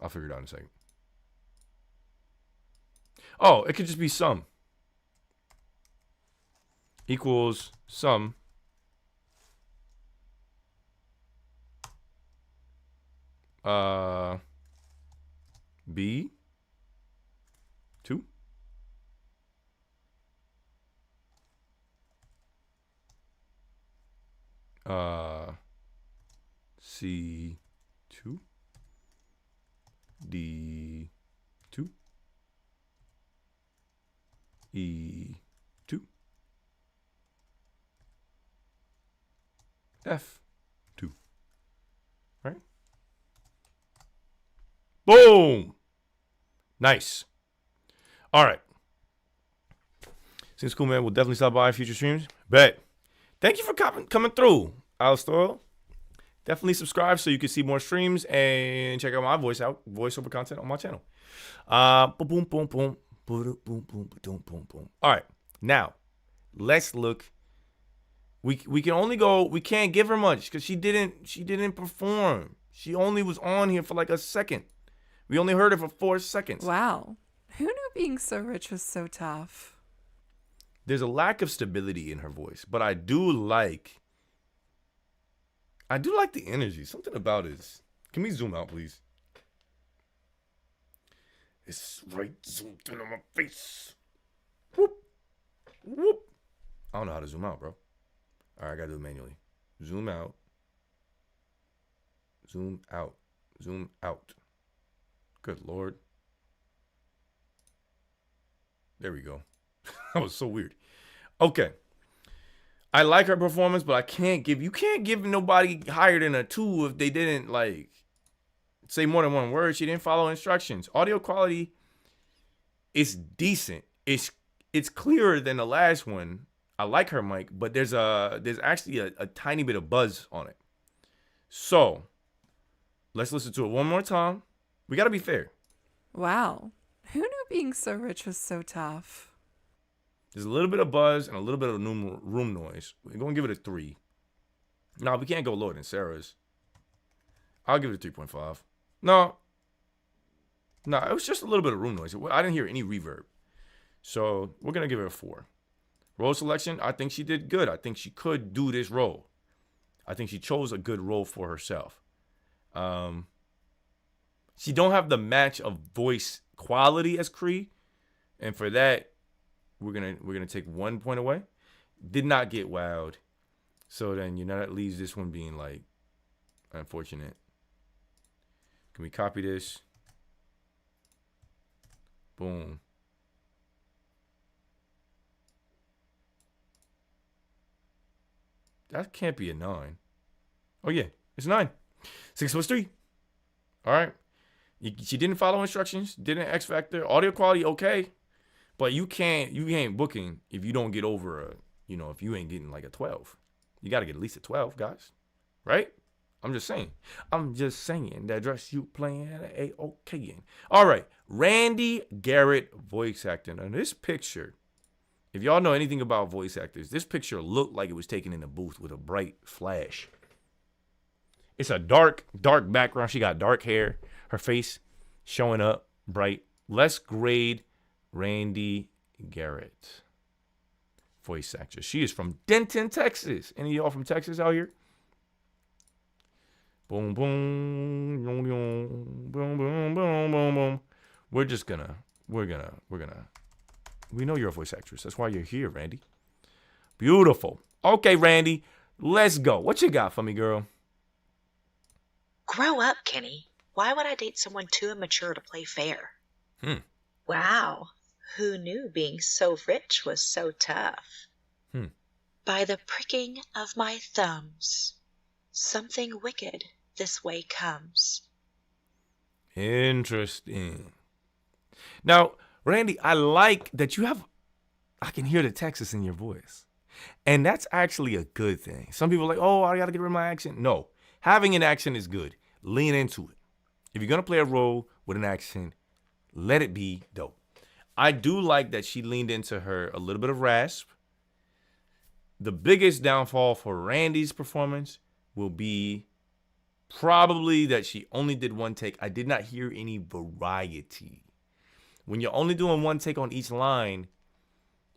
I'll figure it out in a second. Oh, it could just be sum. Equals sum. B. 2. C2. D2. E2. F2. Right? Boom! Nice. All right. Seems cool, man. We'll definitely stop by future streams. Bet. Thank you for coming through, Alistair. Definitely subscribe so you can see more streams and check out my voiceover content on my channel. Boom, boom, boom, boom, boom, boom, boom, boom, boom. All right, now let's look. We can only go. We can't give her much because she didn't perform. She only was on here for like a second. We only heard her for 4 seconds. Wow. Who knew being so rich was so tough? There's a lack of stability in her voice, but I do like the energy. Something about it is. Can we zoom out, please? It's right zoomed in on my face. Whoop. Whoop. I don't know how to zoom out, bro. All right, I got to do it manually. Zoom out. Zoom out. Zoom out. Good Lord. There we go. That was so weird. Okay. I like her performance, but you can't give nobody higher than a 2 if they didn't like say more than one word. She didn't follow instructions. Audio quality is decent. It's clearer than the last one. I like her mic, but there's actually a tiny bit of buzz on it. So let's listen to it one more time. We got to be fair. Wow. Who knew being so rich was so tough? There's a little bit of buzz and a little bit of room noise. We're going to give it a 3. No, we can't go lower than Sarah's. I'll give it a 3.5. No, it was just a little bit of room noise. I didn't hear any reverb. So we're going to give it a 4. Role selection, I think she did good. I think she could do this role. I think she chose a good role for herself. She don't have the match of voice quality as Cree. And for that, we're gonna take 1 point away. Did not get wowed. So then that leaves this one being like unfortunate. Can we copy this? Boom. That can't be a 9. Oh yeah, it's 9. 6 plus 3. All right. She didn't follow instructions. Didn't X factor. Audio quality okay, but you ain't booking if you don't get over if you ain't getting like a 12. You got to get at least a 12, guys. Right? I'm just saying that dress you playing A-OK in. All right. Randy Garrett voice acting. Now this picture, if y'all know anything about voice actors, this picture looked like it was taken in a booth with a bright flash. It's a dark background. She got dark hair. Her face showing up bright. Let's grade Randy Garrett. Voice actress. She is from Denton, Texas. Any of y'all from Texas out here? Boom, boom, boom, boom, boom, boom, boom, boom, boom. We're gonna. We know you're a voice actress. That's why you're here, Randy. Beautiful. Okay, Randy, let's go. What you got for me, girl? Grow up, Kenny. Why would I date someone too immature to play fair? Wow. who knew being so rich was so tough? Hmm. By the pricking of my thumbs, something wicked this way comes. Interesting. Now, Randy, I like that I can hear the Texas in your voice. And that's actually a good thing. Some people are like, oh, I got to get rid of my accent. No, having an accent is good. Lean into it. If you're going to play a role with an accent, let it be dope. I do like that she leaned into her a little bit of rasp. The biggest downfall for Randy's performance will be probably that she only did one take. I did not hear any variety. When you're only doing one take on each line,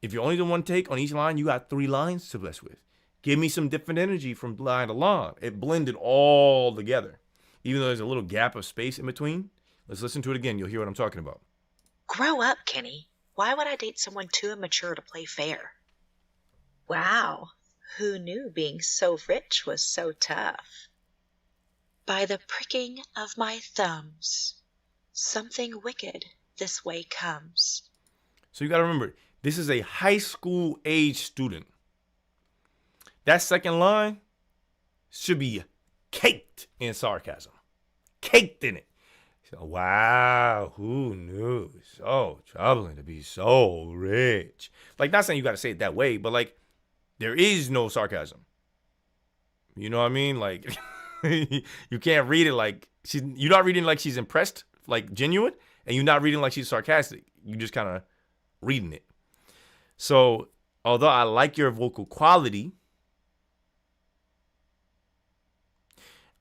if you're only doing one take on each line, you got 3 lines to bless with. Give me some different energy from line to line. It blended all together. Even though there's a little gap of space in between. Let's listen to it again. You'll hear what I'm talking about. Grow up, Kenny. Why would I date someone too immature to play fair? Wow, who knew being so rich was so tough? By the pricking of my thumbs, something wicked this way comes. So you got to remember, this is a high school age student. That second line should be caked in sarcasm. Caked in it. So, wow, who knew? So troubling to be so rich. Like, not saying you got to say it that way, but like, there is no sarcasm. You know what I mean? Like, you can't read it like you're not reading like she's impressed, like genuine, and you're not reading like she's sarcastic. You just kind of reading it. So, although I like your vocal quality,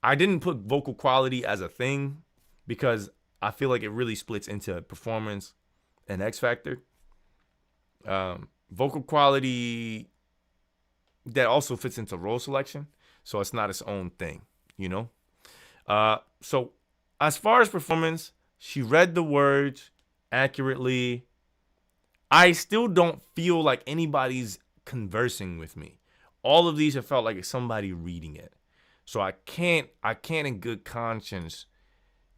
I didn't put vocal quality as a thing because I feel like it really splits into performance and X Factor. Vocal quality that also fits into role selection, so it's not its own thing, you know? So as far as performance, she read the words accurately. I still don't feel like anybody's conversing with me. All of these have felt like it's somebody reading it. So I can't in good conscience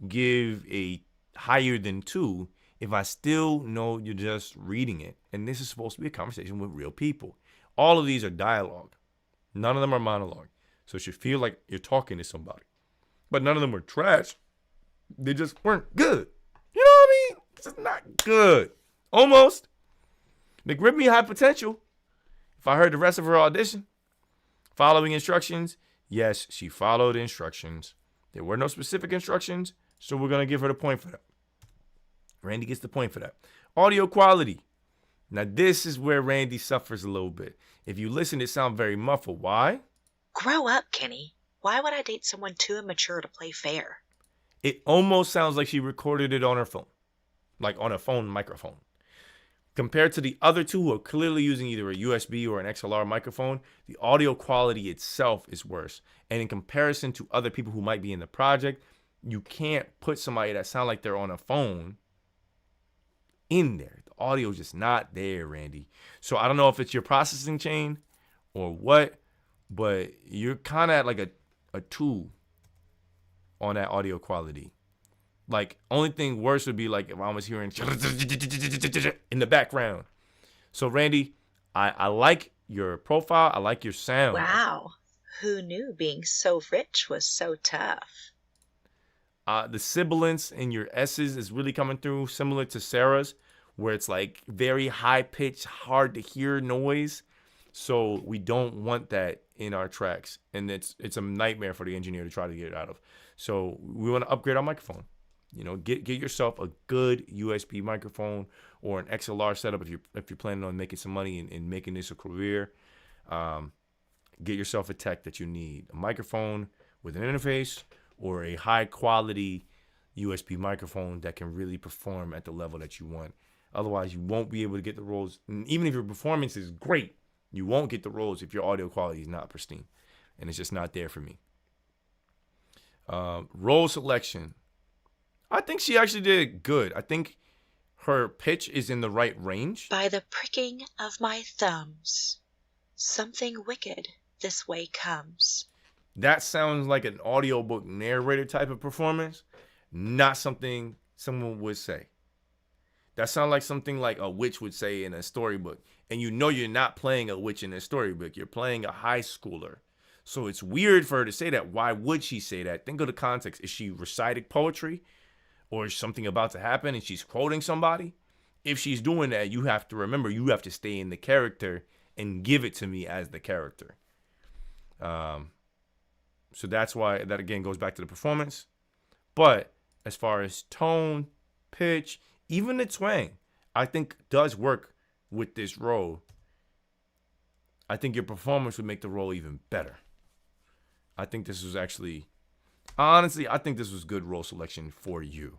give a higher than 2 if I still know you're just reading it. And this is supposed to be a conversation with real people. All of these are dialogue. None of them are monologue. So it should feel like you're talking to somebody. But none of them were trash. They just weren't good. You know what I mean? It's just not good. Almost. McRibney had potential. If I heard the rest of her audition, following instructions, yes, she followed instructions. There were no specific instructions, so we're going to give her the point for that. Randy gets the point for that. Audio quality. Now, this is where Randy suffers a little bit. If you listen, it sounds very muffled. Why? Grow up, Kenny. Why would I date someone too immature to play fair? It almost sounds like she recorded it on her phone, like on a phone microphone. Compared to the other two who are clearly using either a USB or an XLR microphone, the audio quality itself is worse. And in comparison to other people who might be in the project, you can't put somebody that sounds like they're on a phone in there. The audio is just not there, Randy. So I don't know if it's your processing chain or what, but you're kind of at like a 2 on that audio quality. Like, only thing worse would be like if I was hearing in the background. So, Randy, I like your profile. I like your sound. Wow, who knew being so rich was so tough? The sibilance in your S's is really coming through, similar to Sarah's, where it's like very high-pitched, hard-to-hear noise. So we don't want that in our tracks. And it's a nightmare for the engineer to try to get it out of. So we want to upgrade our microphone. You know, get yourself a good USB microphone or an XLR setup if you're planning on making some money and making this a career. Get yourself a tech that you need. A microphone with an interface or a high quality USB microphone that can really perform at the level that you want. Otherwise, you won't be able to get the roles. And even if your performance is great, you won't get the roles if your audio quality is not pristine. And it's just not there for me. Role selection. I think she actually did good. I think her pitch is in the right range. By the pricking of my thumbs, something wicked this way comes. That sounds like an audiobook narrator type of performance, not something someone would say. That sounds like something like a witch would say in a storybook. And you know you're not playing a witch in a storybook. You're playing a high schooler. So it's weird for her to say that. Why would she say that? Think of the context. Is she reciting poetry? Or is something about to happen and she's quoting somebody? If she's doing that, you have to remember, you have to stay in the character and give it to me as the character. So that's why that, again, goes back to the performance. But as far as tone, pitch, even the twang, I think does work with this role. I think your performance would make the role even better. I think this was actually, honestly, I think this was good role selection for you.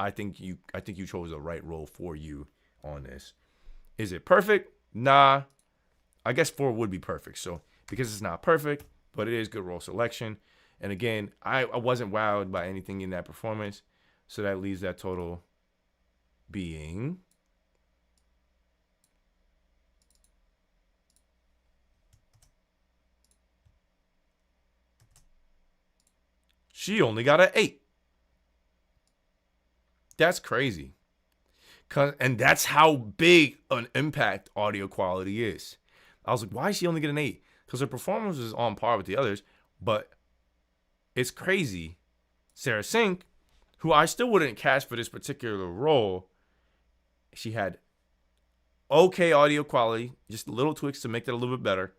I think you chose the right role for you on this. Is it perfect? Nah. I guess 4 would be perfect. So because it's not perfect, but it is good role selection. And again, I wasn't wowed by anything in that performance. So that leaves that total being she only got an 8. That's crazy. And that's how big an impact audio quality is. I was like, why is she only getting an 8? Because her performance is on par with the others. But it's crazy. Sarah Sink, who I still wouldn't cast for this particular role, she had okay audio quality, just little tweaks to make that a little bit better.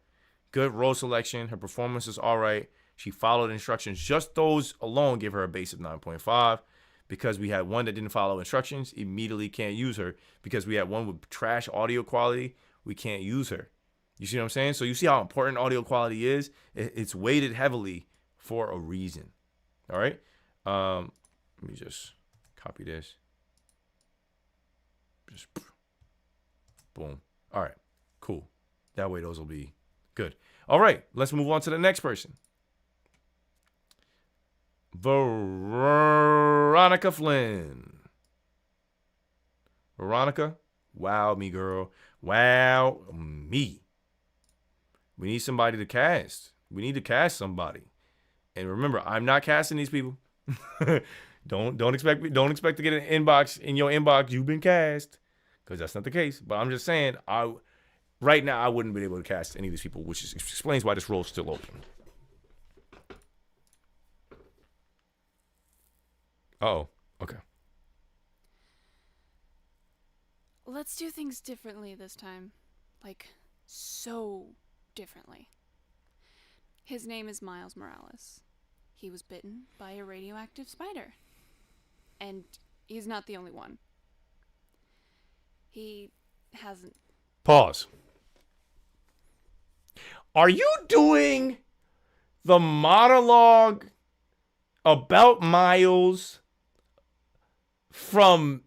Good role selection. Her performance is all right. She followed instructions. Just those alone give her a base of 9.5. Because we had one that didn't follow instructions, immediately can't use her. Because we had one with trash audio quality, we can't use her. You see what I'm saying? So you see how important audio quality is? It's weighted heavily for a reason. All right? Let me just copy this. Just boom. All right, cool. That way those will be good. All right, let's move on to the next person. Veronica Flynn. Veronica, wow me, girl. Wow me. We need somebody to cast. We need to cast somebody. And remember, I'm not casting these people. Don't expect to get an inbox in your inbox. You've been cast, because that's not the case. But I'm just saying, right now I wouldn't be able to cast any of these people, which explains why this role is still open. Oh, okay. Let's do things differently this time. Like, so differently. His name is Miles Morales. He was bitten by a radioactive spider. And he's not the only one. He hasn't... Pause. Are you doing the monologue about Miles from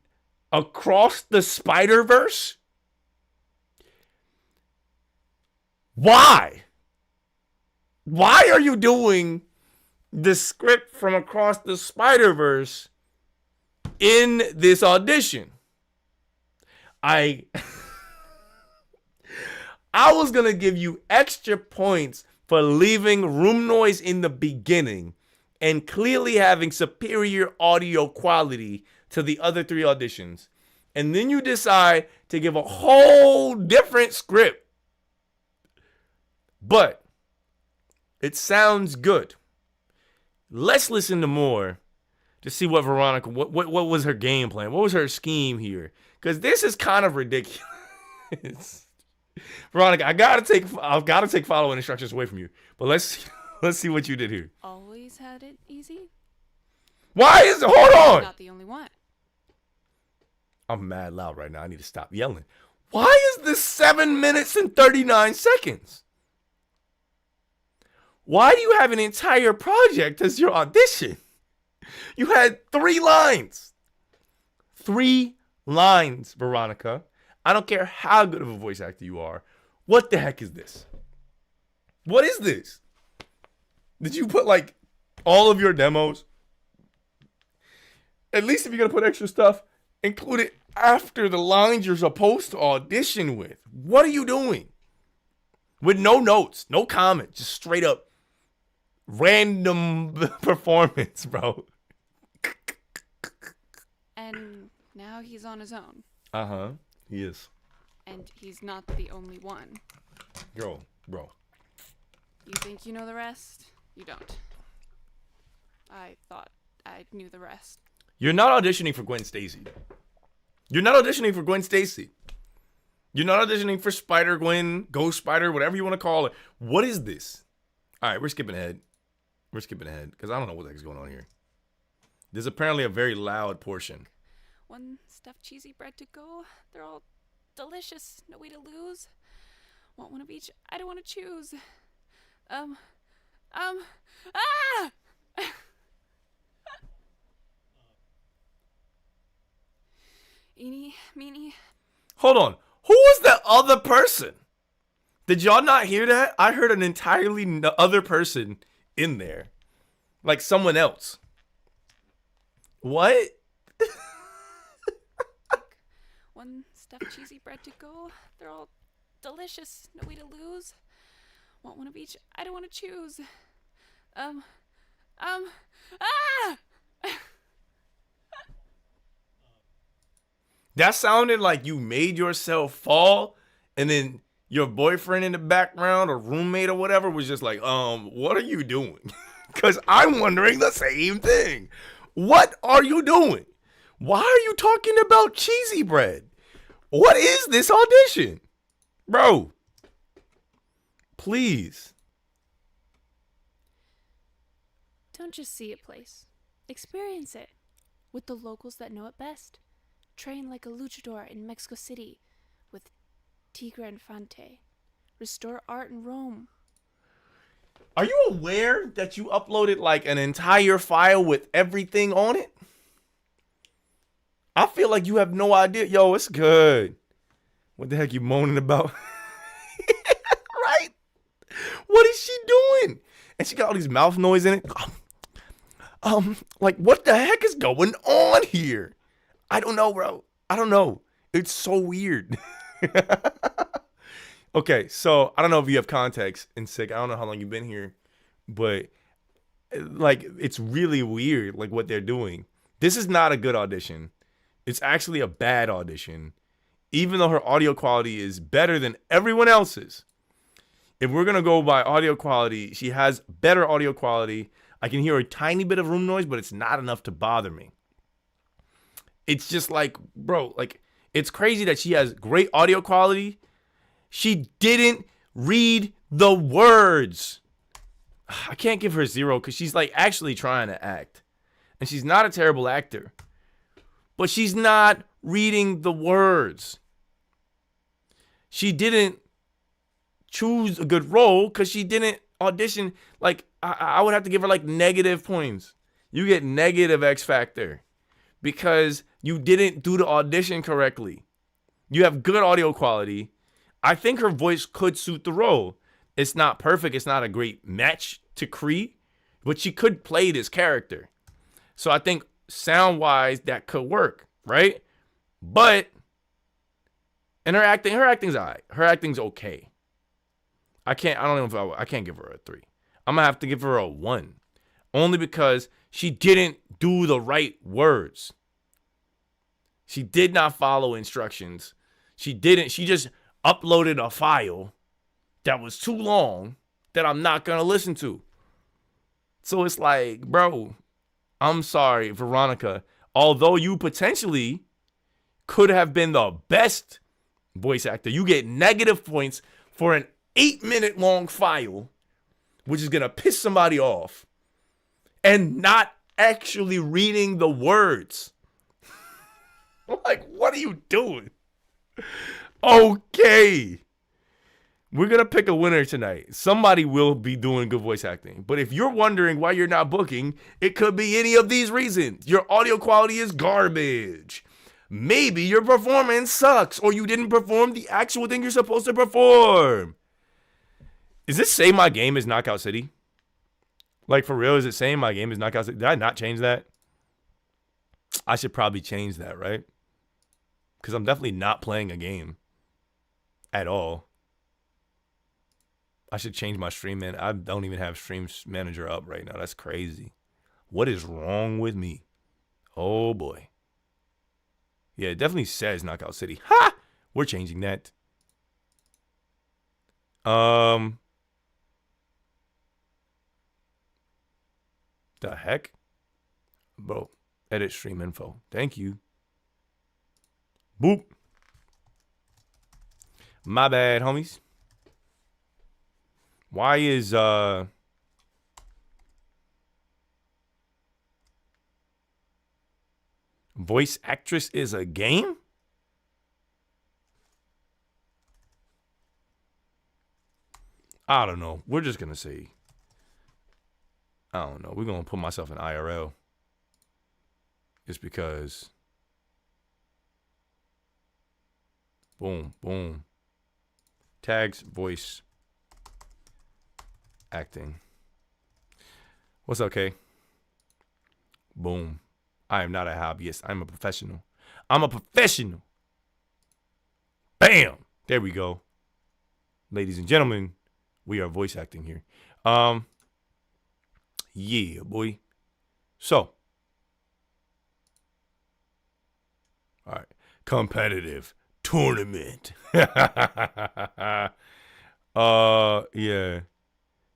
Across the Spider-Verse? Why? Why are you doing the script from Across the Spider-Verse in this audition? I was going to give you extra points for leaving room noise in the beginning and clearly having superior audio quality to the other 3 auditions. And then you decide to give a whole different script. But it sounds good. Let's listen to more to see what Veronica, what was her game plan? What was her scheme here? Because this is kind of ridiculous. Veronica, I gotta take following instructions away from you. But let's see what you did here. Always had it easy? Why is it? Hold on. Not the only one. I'm mad loud right now. I need to stop yelling. Why is this 7 minutes and 39 seconds? Why do you have an entire project as your audition? You had 3 lines. 3 lines, Veronica. I don't care how good of a voice actor you are. What the heck is this? What is this? Did you put like all of your demos? At least if you're going to put extra stuff, include it after the lines you're supposed to audition with. What are you doing? With no notes, no comment, just straight up random performance, bro. And now he's on his own. Uh-huh. He is. And he's not the only one. Bro. You think you know the rest? You don't. I thought I knew the rest. You're not auditioning for Gwen Stacy. You're not auditioning for Gwen Stacy. You're not auditioning for Spider-Gwen, Ghost Spider, whatever you want to call it. What is this? All right, we're skipping ahead. Because I don't know what the heck's going on here. There's apparently a very loud portion. One stuffed cheesy bread to go. They're all delicious. No way to lose. Want one of each. I don't want to choose. Ah! Eeny, meeny. Hold on. Who was that other person? Did y'all not hear that? I heard an entirely other person in there. Like someone else. What? One stuffed cheesy bread to go. They're all delicious. No way to lose. Want one of each. I don't want to choose. Ah! That sounded like you made yourself fall, and then your boyfriend in the background or roommate or whatever was just like, what are you doing? Because I'm wondering the same thing. What are you doing? Why are you talking about cheesy bread? What is this audition? Bro, please. Don't just see a place. Experience it. With the locals that know it best. Train like a luchador in Mexico City with Tigre Infante. Restore art in Rome. Are you aware that you uploaded like an entire file with everything on it? I feel like you have no idea. Yo, it's good. What the heck you moaning about? Right? What is she doing? And she got all these mouth noise in it. Like what the heck is going on here? I don't know, bro. I don't know. It's so weird. Okay, so I don't know if you have context in Sick. I don't know how long you've been here, but like it's really weird like what they're doing. This is not a good audition. It's actually a bad audition, even though her audio quality is better than everyone else's. If we're going to go by audio quality, she has better audio quality. I can hear a tiny bit of room noise, but it's not enough to bother me. It's just like, bro, like it's crazy that she has great audio quality. She didn't read the words. I can't give her 0 because she's like actually trying to act. And she's not a terrible actor. But she's not reading the words. She didn't choose a good role because she didn't audition. Like, I would have to give her like negative points. You get negative X Factor because you didn't do the audition correctly. You have good audio quality. I think her voice could suit the role. It's not perfect. It's not a great match to Cree, but she could play this character. So I think sound-wise, that could work, right? But, and her acting's all right. Her acting's okay. I can't give her a 3. I'm going to have to give her a 1. Only because she didn't do the right words. She did not follow instructions. She just uploaded a file that was too long that I'm not going to listen to. So it's like, bro, I'm sorry, Veronica. Although you potentially could have been the best voice actor, you get negative points for an 8-minute long file, which is going to piss somebody off, and not actually reading the words. Like, what are you doing? Okay. We're going to pick a winner tonight. Somebody will be doing good voice acting. But if you're wondering why you're not booking, it could be any of these reasons. Your audio quality is garbage. Maybe your performance sucks, or you didn't perform the actual thing you're supposed to perform. Is this Say My Game is Knockout City? Like, for real, is it saying My Game is Knockout City? Did I not change that? I should probably change that, right? Because I'm definitely not playing a game at all. I should change my stream, man. I don't even have Stream Manager up right now. That's crazy. What is wrong with me? Oh, boy. Yeah, it definitely says Knockout City. Ha! We're changing that. The heck? Bro, edit stream info. Thank you. Boop. My bad, homies. Why is voice actress is a game? I don't know. We're just gonna say, I don't know. We're gonna put myself in IRL. Just because. Boom, boom. Tags, voice, acting. What's up, Kay? Boom. I am not a hobbyist. I'm a professional. I'm a professional. Bam. There we go. Ladies and gentlemen, we are voice acting here. Yeah, boy. So. All right. Competitive tournament. Yeah.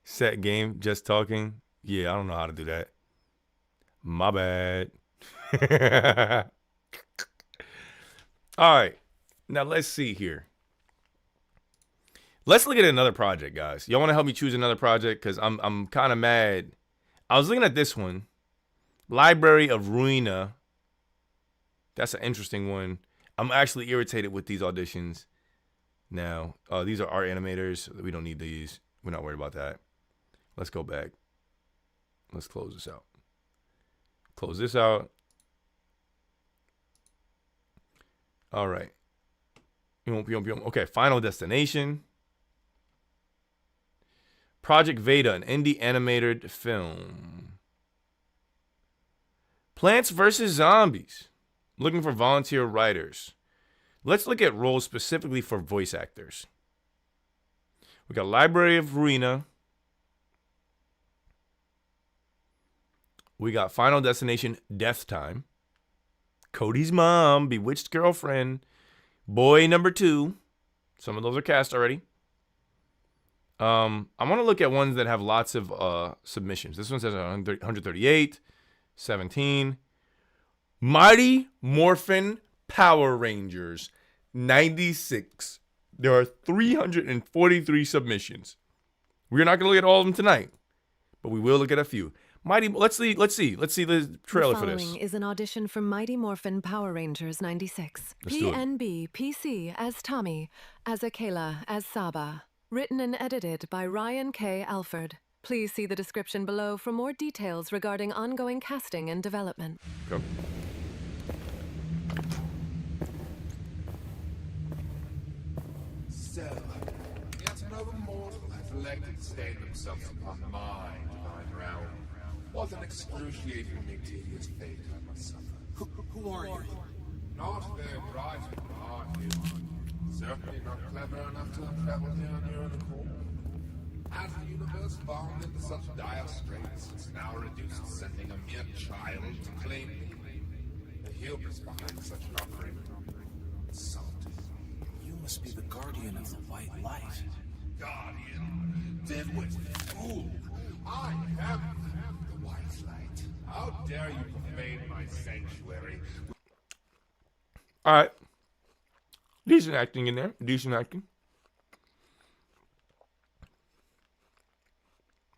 Set game, just talking. Yeah, I don't know how to do that. My bad. All right. Now let's see here. Let's look at another project, guys. Y'all want to help me choose another project? Because I'm kind of mad. I was looking at this one. Library of Ruina. That's an interesting one. I'm actually irritated with these auditions now. These are art animators. We don't need these. We're not worried about that. Let's go back. Let's close this out. Close this out. All right. Okay, Final Destination. Project Veda, an indie animated film. Plants vs. Zombies. Looking for volunteer writers. Let's look at roles specifically for voice actors. We got Library of Ruina. We got Final Destination, Death Time. Cody's Mom, Bewitched Girlfriend. Boy Number 2. Some of those are cast already. I want to look at ones that have lots of submissions. This one says 138, 17. Mighty Morphin Power Rangers, 96. There are 343 submissions. We're not going to look at all of them tonight, but we will look at a few. Let's see the trailer for this. Following is an audition for Mighty Morphin Power Rangers 96. Let's do it. PNB PC as Tommy, as Akela as Saba. Written and edited by Ryan K. Alford. Please see the description below for more details regarding ongoing casting and development. Go. So, yet another mortal has elected to stain themselves upon my divine realm. What an excruciatingly tedious fate I must suffer. Who are you? Not very bright, are you? Certainly not clever enough to have traveled here on your own accord. Has the universe fallen into such dire straits, it's now reduced to sending a mere child to claim me? The hubris behind such an offering. Insulting. You must be the guardian of the white light. Guardian, dimwit, fool! I am the white light. How dare you profane my sanctuary? All right. Decent acting in there. Decent acting.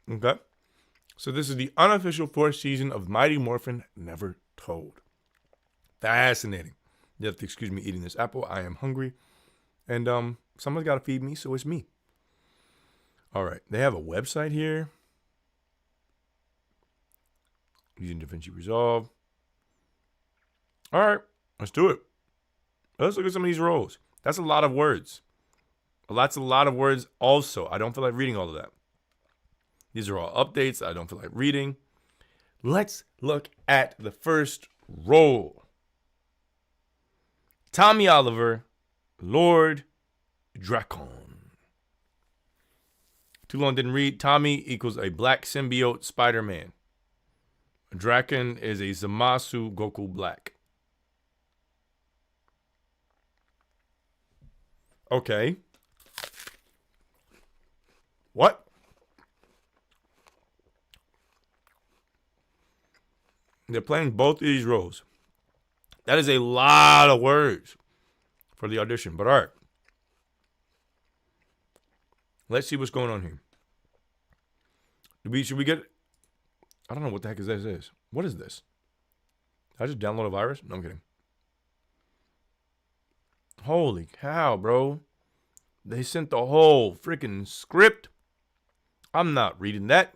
Okay. So this is the unofficial 4th season of Mighty Morphin Never Told. Fascinating. You have to excuse me eating this apple. I am hungry. And someone's got to feed me, so it's me. All right. They have a website here. Using DaVinci Resolve. All right. Let's do it. Let's look at some of these roles. That's a lot of words. That's a lot of words also. I don't feel like reading all of that. These are all updates I don't feel like reading. Let's look at the first role. Tommy Oliver, Lord Dracon. Too long didn't read. Tommy equals a black symbiote Spider-Man. Dracon is a Zamasu Goku Black. Okay. What? They're playing both of these roles. That is a lot of words for the audition, but all right. Let's see what's going on here. Should we get... I don't know what the heck this is. What is this? Did I just download a virus? No, I'm kidding. Holy cow, bro. They sent the whole freaking script. I'm not reading that.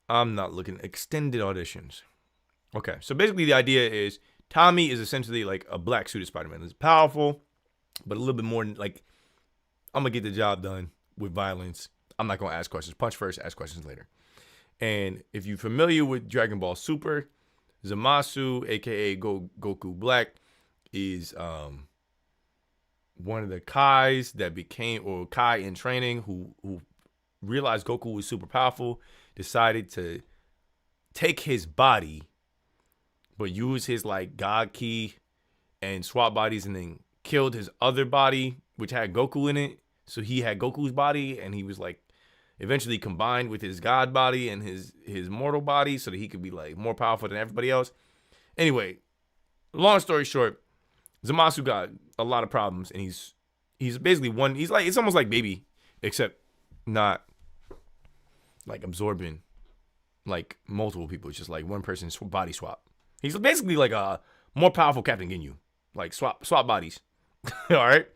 I'm not looking. Extended auditions. Okay, so basically the idea is Tommy is essentially like a black suited Spider-Man. He's powerful, but a little bit more like, I'm going to get the job done with violence. I'm not going to ask questions. Punch first, ask questions later. And if you're familiar with Dragon Ball Super, Zamasu, a.k.a. Goku Black, is one of the Kais that became, or Kai in training, who realized Goku was super powerful, decided to take his body, but use his like God Ki and swap bodies, and then killed his other body, which had Goku in it. So he had Goku's body, and he was like eventually combined with his God body and his mortal body so that he could be like more powerful than everybody else. Anyway, long story short, Zamasu got a lot of problems, and he's basically one. He's like, it's almost like Baby, except not like absorbing like multiple people. It's just like one person's body swap. He's basically like a more powerful Captain Ginyu, like swap bodies. All right.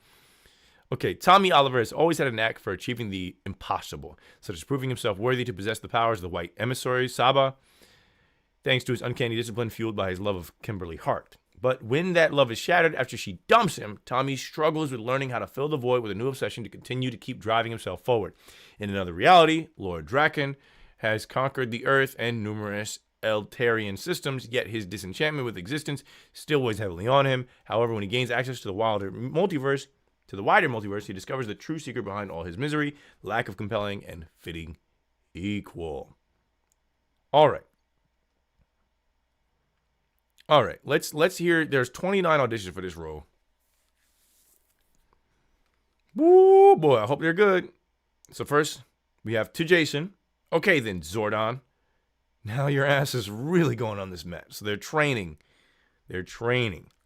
Okay, Tommy Oliver has always had a knack for achieving the impossible, such as proving himself worthy to possess the powers of the White Emissary, Saba, thanks to his uncanny discipline fueled by his love of Kimberly Hart. But when that love is shattered after she dumps him, Tommy struggles with learning how to fill the void with a new obsession to continue to keep driving himself forward. In another reality, Lord Draken has conquered the Earth and numerous Eltarian systems, yet his disenchantment with existence still weighs heavily on him. However, when he gains access to the wider multiverse, he discovers the true secret behind all his misery, lack of compelling and fitting equal. All right. Let's hear. There's 29 auditions for this role. Woo, boy, I hope they're good. So first, we have to Jason. Okay, then, Zordon. Now your ass is really going on this match. So they're training. Because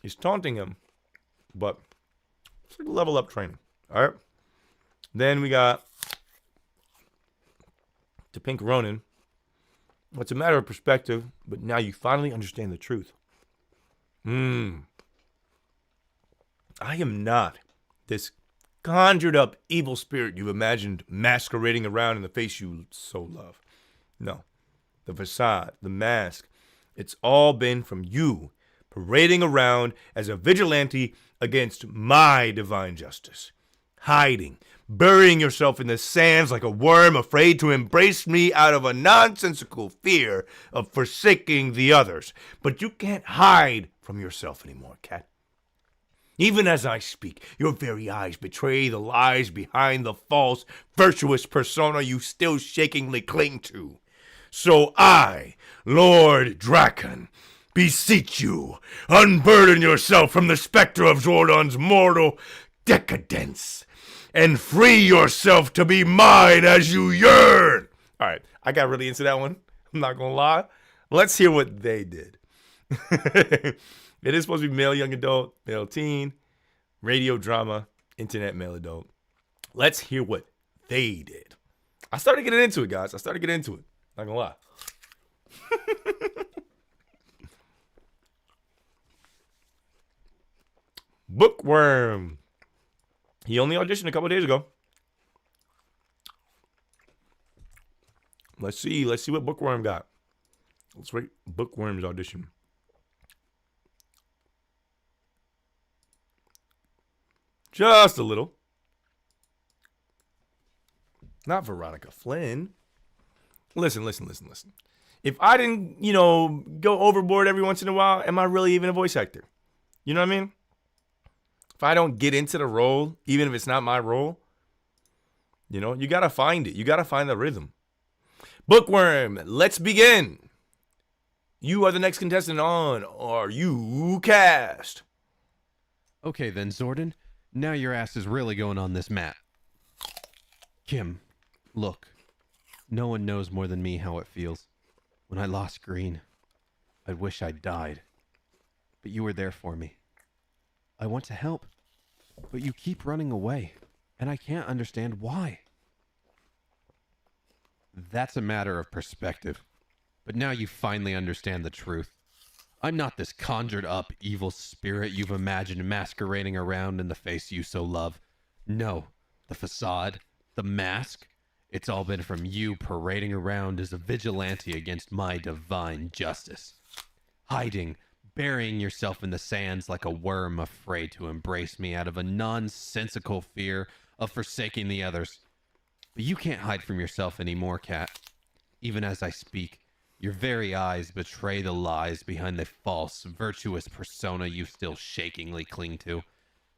he's taunting him, but it's like level up training. All right. Then we got to Pink Ronin. It's a matter of perspective, but now you finally understand the truth. I am not this conjured up evil spirit you've imagined masquerading around in the face you so love. No. The facade, the mask, it's all been from you parading around as a vigilante against my divine justice. Hiding, burying yourself in the sands like a worm afraid to embrace me out of a nonsensical fear of forsaking the others. But you can't hide from yourself anymore, Cat. Even as I speak, your very eyes betray the lies behind the false, virtuous persona you still shakingly cling to. So I, Lord Draken, beseech you, unburden yourself from the specter of Zordon's mortal decadence, and free yourself to be mine as you yearn. All right, I got really into that one. I'm not going to lie. Let's hear what they did. It is supposed to be male young adult, male teen, radio drama, internet male adult. Let's hear what they did. I started getting into it, guys. Not going to lie. Bookworm. He only auditioned a couple days ago. Let's see what Bookworm got. Let's rate Bookworm's audition. Just a little. Not Veronica Flynn. Listen. If I didn't, go overboard every once in a while, am I really even a voice actor? You know what I mean? If I don't get into the role, even if it's not my role, you got to find it. You got to find the rhythm. Bookworm, let's begin. You are the next contestant on Are You Cast? Okay then, Zordon. Now your ass is really going on this mat. Kim, look. No one knows more than me how it feels. When I lost Green, I wish I'd died. But you were there for me. I want to help, but you keep running away, and I can't understand why. That's a matter of perspective. But now you finally understand the truth. I'm not this conjured up evil spirit you've imagined masquerading around in the face you so love. No, the facade, the mask, it's all been from you parading around as a vigilante against my divine justice. Hiding, burying yourself in the sands like a worm afraid to embrace me out of a nonsensical fear of forsaking the others. But you can't hide from yourself anymore, Kat. Even as I speak, your very eyes betray the lies behind the false, virtuous persona you still shakingly cling to.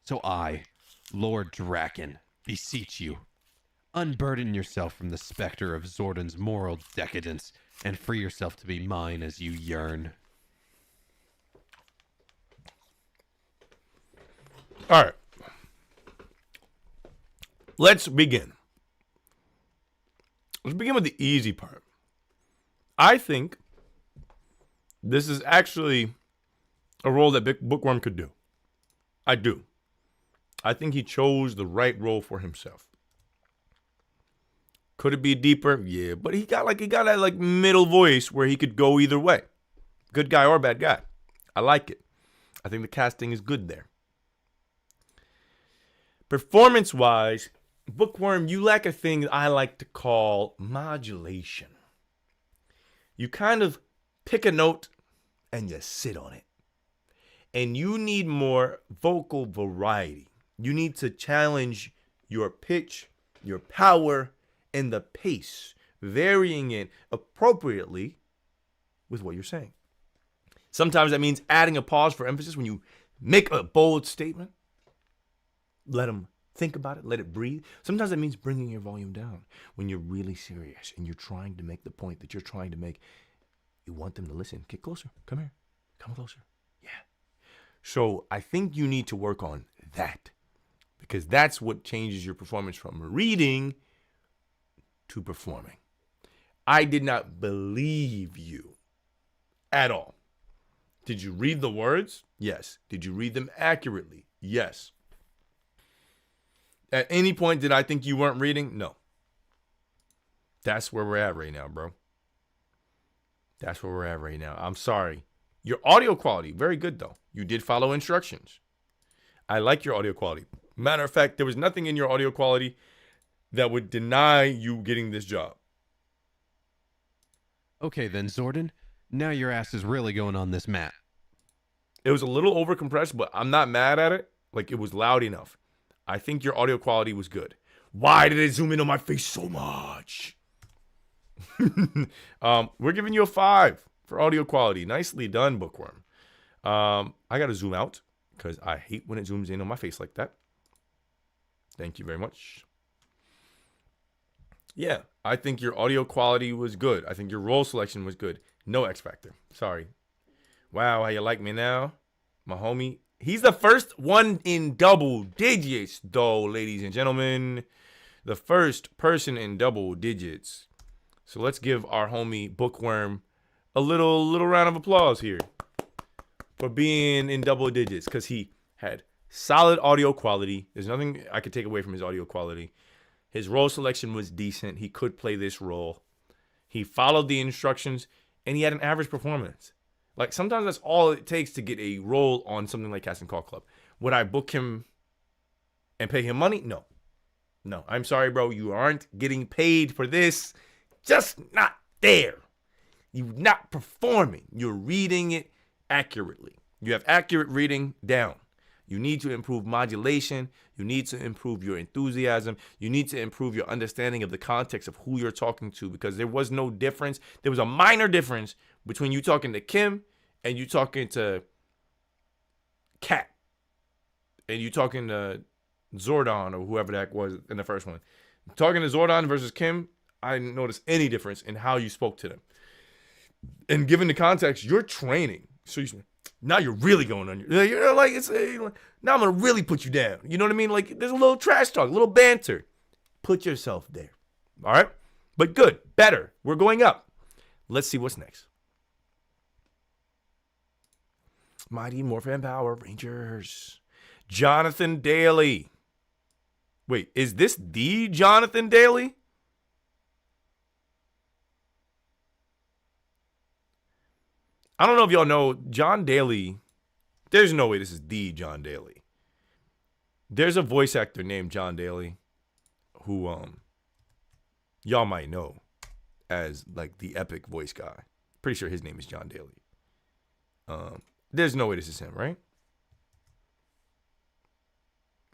So I, Lord Draken, beseech you, unburden yourself from the specter of Zordon's moral decadence and free yourself to be mine as you yearn. All right. Let's begin. Let's begin with the easy part. I think this is actually a role that Bookworm could do. I do. I think he chose the right role for himself. Could it be deeper? Yeah, but he got that like middle voice where he could go either way. Good guy or bad guy. I like it. I think the casting is good there. Performance-wise, Bookworm, you lack a thing I like to call modulation. You kind of pick a note and you sit on it. And you need more vocal variety. You need to challenge your pitch, your power, and the pace, varying it appropriately with what you're saying. Sometimes that means adding a pause for emphasis when you make a bold statement. Let them think about it, let it breathe. Sometimes that means bringing your volume down when you're really serious and you're trying to make the point that you're trying to make. You want them to listen. Get closer. Come here. Come closer. Yeah. So I think you need to work on that because that's what changes your performance from reading to performing. I did not believe you at all. Did you read the words? Yes. Did you read them accurately? Yes. At any point, did I think you weren't reading? No. That's where we're at right now, bro. That's where we're at right now. I'm sorry. Your audio quality, very good, though. You did follow instructions. I like your audio quality. Matter of fact, there was nothing in your audio quality that would deny you getting this job. Okay then, Zordon. Now your ass is really going on this mat. It was a little overcompressed, but I'm not mad at it. Like, it was loud enough. I think your audio quality was good. Why did it zoom in on my face so much? We're giving you a 5 for audio quality. Nicely done, Bookworm. I got to zoom out because I hate when it zooms in on my face like that. Thank you very much. Yeah, I think your audio quality was good. I think your role selection was good. No X Factor. Sorry. Wow, how you like me now? My homie. He's the first one in double digits, though, ladies and gentlemen. The first person in double digits. So let's give our homie Bookworm a little round of applause here for being in double digits because he had solid audio quality. There's nothing I could take away from his audio quality. His role selection was decent. He could play this role. He followed the instructions, and he had an average performance. Like, sometimes that's all it takes to get a role on something like Casting Call Club. Would I book him and pay him money? No. No, I'm sorry, bro. You aren't getting paid for this. Just not there. You're not performing. You're reading it accurately. You have accurate reading down. You need to improve modulation. You need to improve your enthusiasm. You need to improve your understanding of the context of who you're talking to because there was no difference. There was a minor difference between you talking to Kim and you talking to Kat and you talking to Zordon or whoever that was in the first one. Talking to Zordon versus Kim, I didn't notice any difference in how you spoke to them. And given the context, you're training. So now you're really going on your, you know, like it's now I'm gonna really put you down. You know what I mean? Like there's a little trash talk, a little banter. Put yourself there. All right? But good, better. We're going up. Let's see what's next. Mighty Morphin Power Rangers. Jonathan Daly. Wait, is this the Jonathan Daly? I don't know if y'all know John Daly. There's no way this is the John Daly. There's a voice actor named John Daly who y'all might know as like the epic voice guy. Pretty sure his name is John Daly. There's no way this is him, right?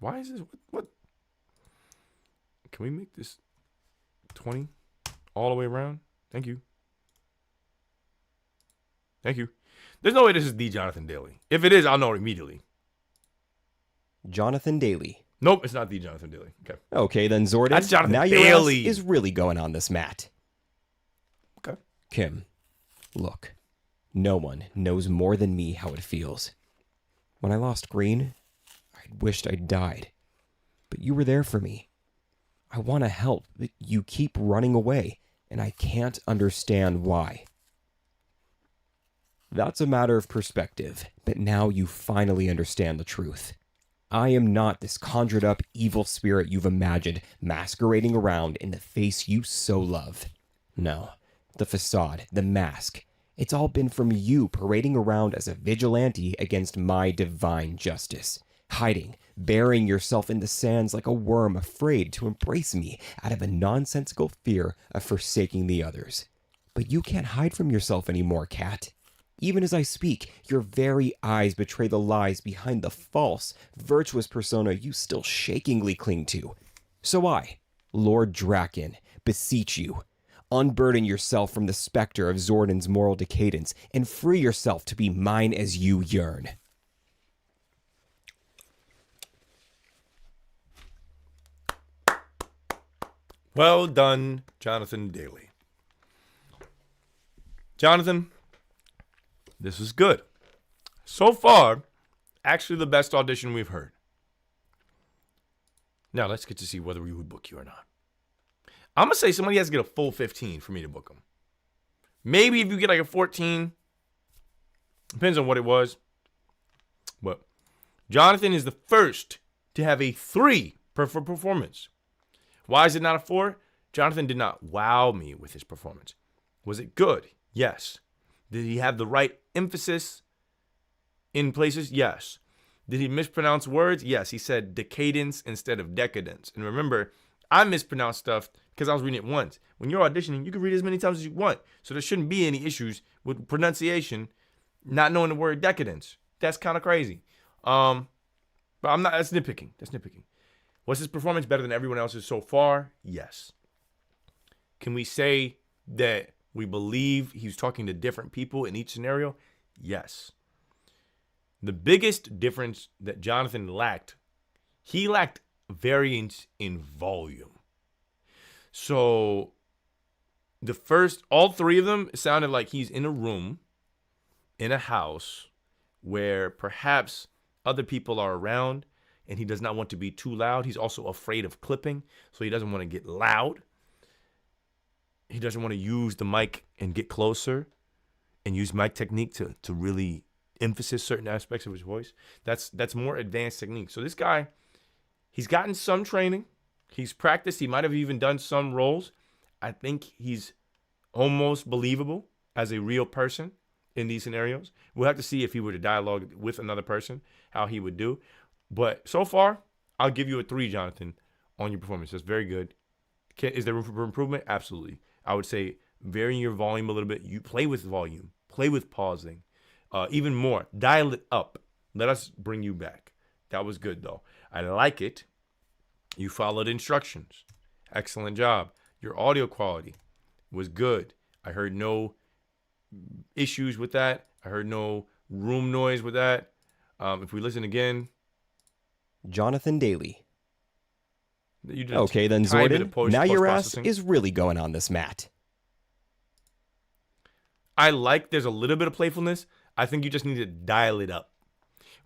Why is this? What? Can we make this 20 all the way around? Thank you. Thank you. There's no way this is the Jonathan Daly. If it is, I'll know immediately. Jonathan Daly. Nope, it's not the Jonathan Daly. Okay. Okay, then Zordon. That's Jonathan now your Daly. ass is really going on this mat. Okay. Kim, look. No one knows more than me how it feels. When I lost Green, I wished I'd died. But you were there for me. I want to help, but you keep running away, and I can't understand why. That's a matter of perspective, but now you finally understand the truth. I am not this conjured up evil spirit you've imagined masquerading around in the face you so love. No, the facade, the mask, it's all been from you parading around as a vigilante against my divine justice, hiding, burying yourself in the sands like a worm afraid to embrace me out of a nonsensical fear of forsaking the others. But you can't hide from yourself anymore, Cat. Even as I speak, your very eyes betray the lies behind the false, virtuous persona you still shakingly cling to. So I, Lord Draken, beseech you, unburden yourself from the specter of Zordon's moral decadence and free yourself to be mine as you yearn. Well done, Jonathan Daly. Jonathan, this was good. So far, actually the best audition we've heard. Now let's get to see whether we would book you or not. I'm going to say somebody has to get a full 15 for me to book them. Maybe if you get like a 14, depends on what it was. But Jonathan is the first to have a 3 for performance. Why is it not a 4? Jonathan did not wow me with his performance. Was it good? Yes. Did he have the right emphasis in places? Yes. Did he mispronounce words? Yes. He said decadence instead of decadence. And remember, I mispronounced stuff because I was reading it once. When you're auditioning, you can read it as many times as you want. So there shouldn't be any issues with pronunciation, not knowing the word decadence. That's kind of crazy. But I'm not, that's nitpicking. That's nitpicking. Was his performance better than everyone else's so far? Yes. Can we say that we believe he was talking to different people in each scenario? Yes. The biggest difference that Jonathan lacked, he lacked variance in volume. So all 3 of them, it sounded like he's in a room, in a house, where perhaps other people are around and he does not want to be too loud. He's also afraid of clipping, so he doesn't want to get loud. He doesn't want to use the mic and get closer and use mic technique to really emphasize certain aspects of his voice. That's more advanced technique. So this guy, he's gotten some training. He's practiced. He might have even done some roles. I think he's almost believable as a real person in these scenarios. We'll have to see if he were to dialogue with another person, how he would do. But so far, I'll give you a 3, Jonathan, on your performance. That's very good. Is there room for improvement? Absolutely. I would say varying your volume a little bit. You play with volume. Play with pausing. Even more. Dial it up. Let us bring you back. That was good, though. I like it. You followed instructions. Excellent job. Your audio quality was good. I heard no issues with that. I heard no room noise with that. If we listen again. Jonathan Daly. You did okay, then Zordon, now your ass is really going on this mat. I like there's a little bit of playfulness. I think you just need to dial it up.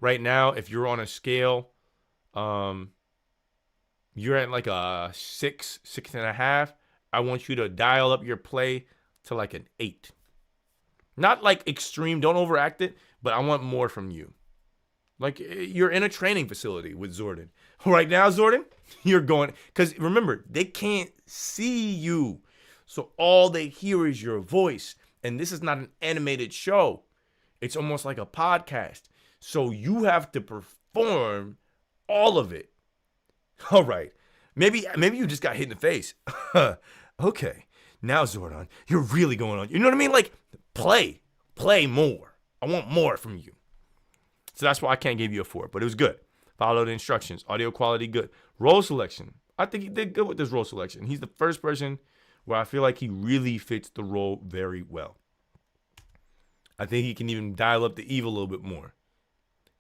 Right now, if you're on a scale, you're at like a 6.5. I want you to dial up your play to like an 8. Not like extreme, don't overact it, but I want more from you. Like you're in a training facility with Zordon. Right now, Zordon, you're going, because remember, they can't see you. So all they hear is your voice. And this is not an animated show. It's almost like a podcast. So you have to perform all of it. All right. Maybe you just got hit in the face. Okay. Now, Zordon, you're really going on. You know what I mean? Like, play more. I want more from you. So that's why I can't give you a 4, but it was good. Follow the instructions. Audio quality, good. Role selection. I think he did good with this role selection. He's the first person where I feel like he really fits the role very well. I think he can even dial up the evil a little bit more.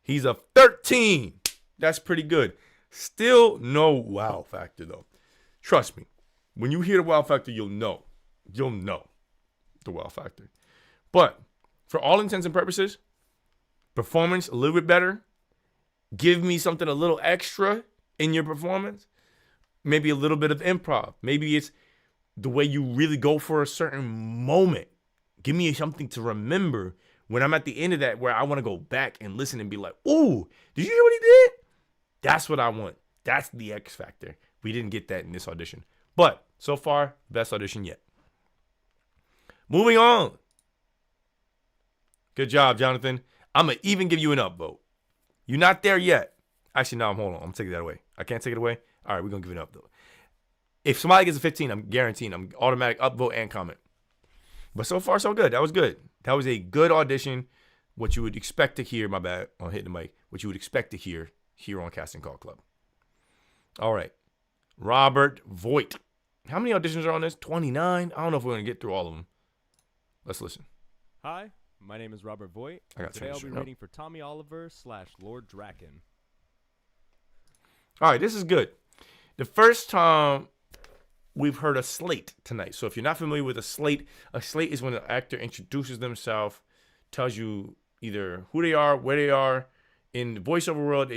He's a 13. That's pretty good. Still no wow factor, though. Trust me. When you hear the wow factor, you'll know. You'll know the wow factor. But for all intents and purposes, performance a little bit better. Give me something a little extra in your performance. Maybe a little bit of improv. Maybe it's the way you really go for a certain moment. Give me something to remember when I'm at the end of that where I want to go back and listen and be like, ooh, did you hear what he did? That's what I want. That's the X factor. We didn't get that in this audition. But so far, best audition yet. Moving on. Good job, Jonathan. I'm going to even give you an upvote. You're not there yet. Actually, no, hold on. I'm going to take that away. I can't take it away? All right, we're going to give it an upvote. If somebody gets a 15, I'm guaranteeing I'm automatic upvote and comment. But so far, so good. That was good. That was a good audition. What you would expect to hear, my bad, on hitting the mic. What you would expect to hear here on Casting Call Club. All right. Robert Voigt. How many auditions are on this? 29? I don't know if we're going to get through all of them. Let's listen. Hi, my name is Robert Voigt. Today I'll be reading for Tommy Oliver / Lord Draken. All right, this is good. The first time we've heard a slate tonight. So if you're not familiar with a slate is when an actor introduces themselves, tells you either who they are, where they are. In the voiceover world,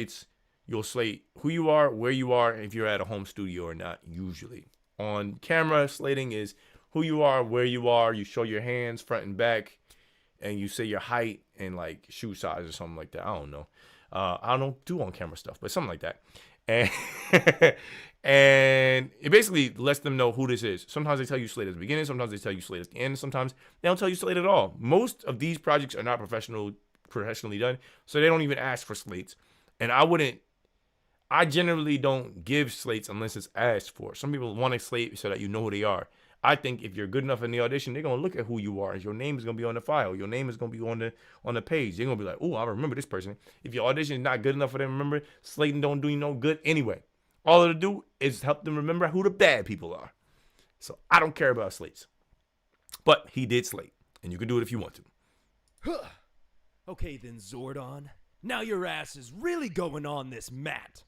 you'll slate who you are, where you are, and if you're at a home studio or not, usually. On camera, slating is who you are, where you are. You show your hands front and back, and you say your height and like shoe size or something like that. I don't know. I don't do on camera stuff, but something like that. And and it basically lets them know who this is. Sometimes they tell you slate at the beginning. Sometimes they tell you slate at the end. Sometimes they don't tell you slate at all. Most of these projects are not professionally done, so they don't even ask for slates. And I generally don't give slates unless it's asked for. Some people want a slate so that you know who they are. I think if you're good enough in the audition, they're gonna look at who you are. Your name is gonna be on the file. Your name is gonna be on the page. They're gonna be like, oh, I remember this person. If your audition is not good enough for them to remember, slating don't do you no good anyway. All it'll do is help them remember who the bad people are. So I don't care about slates. But he did slate, and you can do it if you want to. Okay then, Zordon. Now your ass is really going on this mat.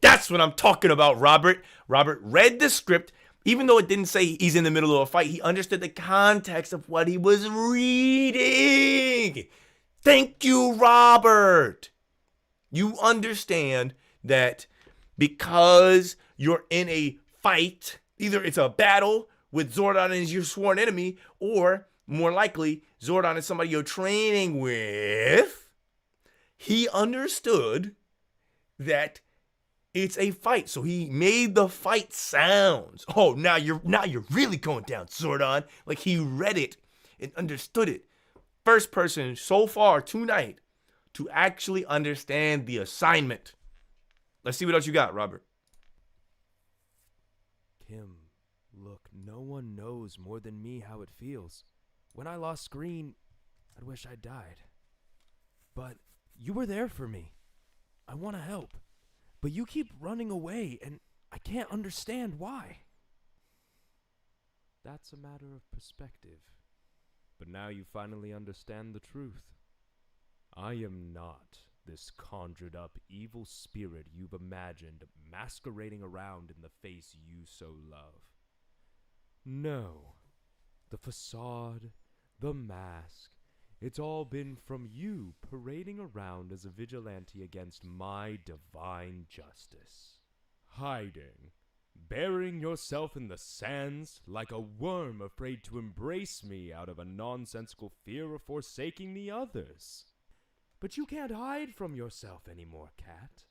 That's what I'm talking about, Robert. Robert read the script. Even though it didn't say he's in the middle of a fight, he understood the context of what he was reading. Thank you, Robert. You understand that because you're in a fight, either it's a battle with Zordon and your sworn enemy, or more likely, Zordon is somebody you're training with. He understood that it's a fight, so he made the fight sounds. Oh, now you're really going down, Zordon. Like he read it and understood it. First person so far tonight to actually understand the assignment. Let's see what else you got, Robert. Kim, look, no one knows more than me how it feels. When I lost Screen, I'd wish I died. But you were there for me. I want to help. But you keep running away, and I can't understand why. That's a matter of perspective. But now you finally understand the truth. I am not this conjured up evil spirit you've imagined masquerading around in the face you so love. No, the facade, The mask. It's all been from you parading around as a vigilante against my divine justice. Hiding. Burying yourself in the sands like a worm afraid to embrace me out of a nonsensical fear of forsaking the others. But you can't hide from yourself anymore, Cat.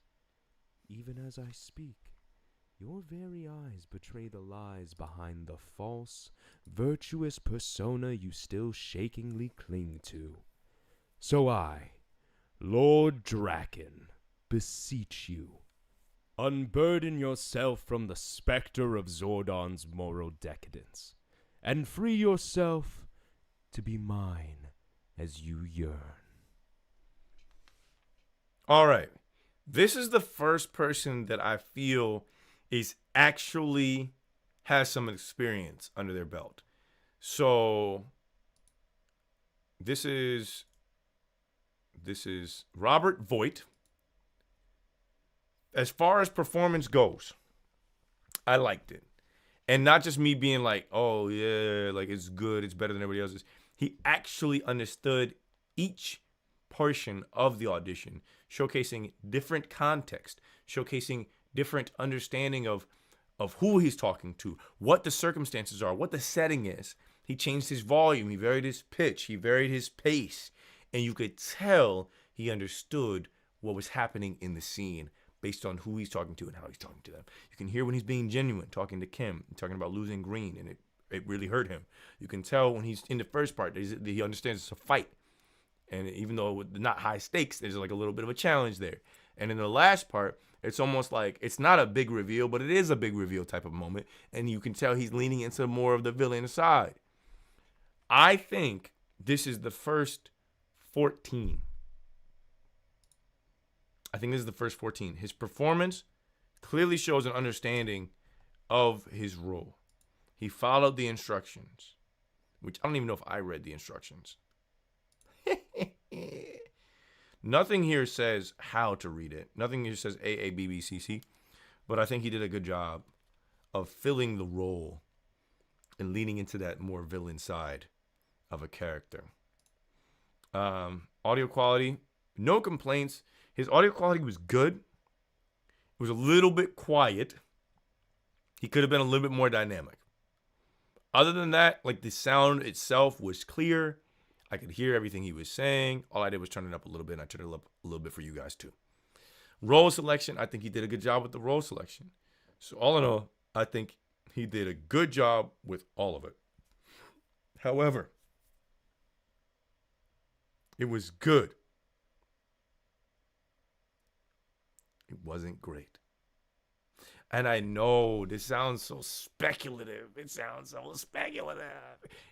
Even as I speak, your very eyes betray the lies behind the false, virtuous persona you still shakingly cling to. So I, Lord Draken, beseech you, unburden yourself from the specter of Zordon's moral decadence, and free yourself to be mine as you yearn. All right. This is the first person that I feel is actually has some experience under their belt. So this is Robert Voigt. As far as performance goes, I liked it. And not just me being like, oh yeah, like it's good, it's better than everybody else's. He actually understood each portion of the audition, showcasing different context, showcasing different understanding of who he's talking to, what the circumstances are, what the setting is. He changed his volume, he varied his pitch, he varied his pace, and you could tell he understood what was happening in the scene based on who he's talking to and how he's talking to them. You can hear when he's being genuine, talking to Kim, talking about losing Green, and it really hurt him. You can tell when he's in the first part that he understands it's a fight. And even though not high stakes, there's like a little bit of a challenge there. And in the last part, it's almost like it's not a big reveal, but it is a big reveal type of moment. And you can tell he's leaning into more of the villain side. I think this is the first 14. I think this is the first 14. His performance clearly shows an understanding of his role. He followed the instructions, which I don't even know if I read the instructions. Nothing here says how to read it. Nothing here says A, A, B, B, C, C. But I think he did a good job of filling the role and leaning into that more villain side of a character. Audio quality, no complaints. His audio quality was good. It was a little bit quiet. He could have been a little bit more dynamic. Other than that, like the sound itself was clear. I could hear everything he was saying. All I did was turn it up a little bit, and I turned it up a little bit for you guys too. Role selection, I think he did a good job with the role selection. So all in all, I think he did a good job with all of it. However, it was good. It wasn't great. And I know this sounds so speculative. It sounds so speculative.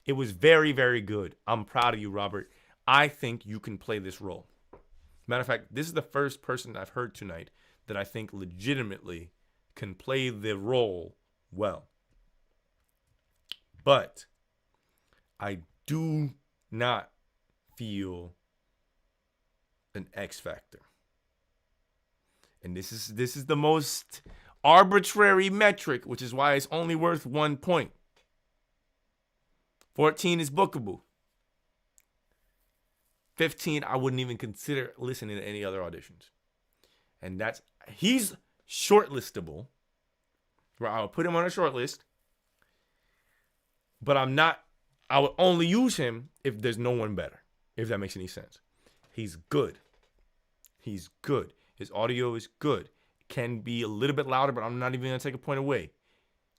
It was very, very good. I'm proud of you, Robert. I think you can play this role. Matter of fact, this is the first person I've heard tonight that I think legitimately can play the role well. But I do not feel an X factor. And this is the most arbitrary metric, which is why it's only worth 1 point. 14 is bookable. 15, I wouldn't even consider listening to any other auditions. And he's shortlistable. Where I'll put him on a short list. But I would only use him if there's no one better. If that makes any sense. He's good. He's good. His audio is good. Can be a little bit louder, but I'm not even going to take a point away.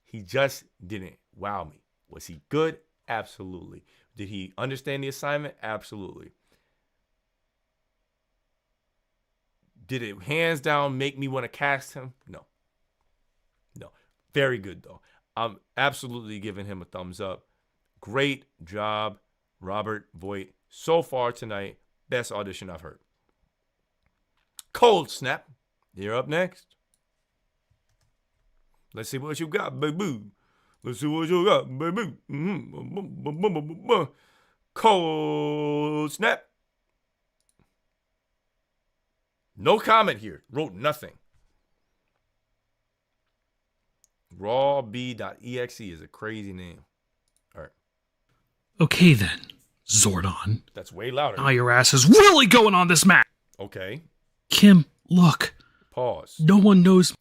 He just didn't wow me. Was he good? Absolutely. Did he understand the assignment? Absolutely. Did it hands down make me want to cast him? No. Very good, though. I'm absolutely giving him a thumbs up. Great job, Robert Voigt. So far tonight, best audition I've heard. Cold Snap, you're up next. Let's see what you got, baby. Let's see what you got, baby. Cold Snap. No comment here. Wrote nothing. Rawb.exe is a crazy name. All right. Okay then. Zordon. That's way louder. Now your ass is really going on this map. Okay. Kim, look. Pause. No one knows.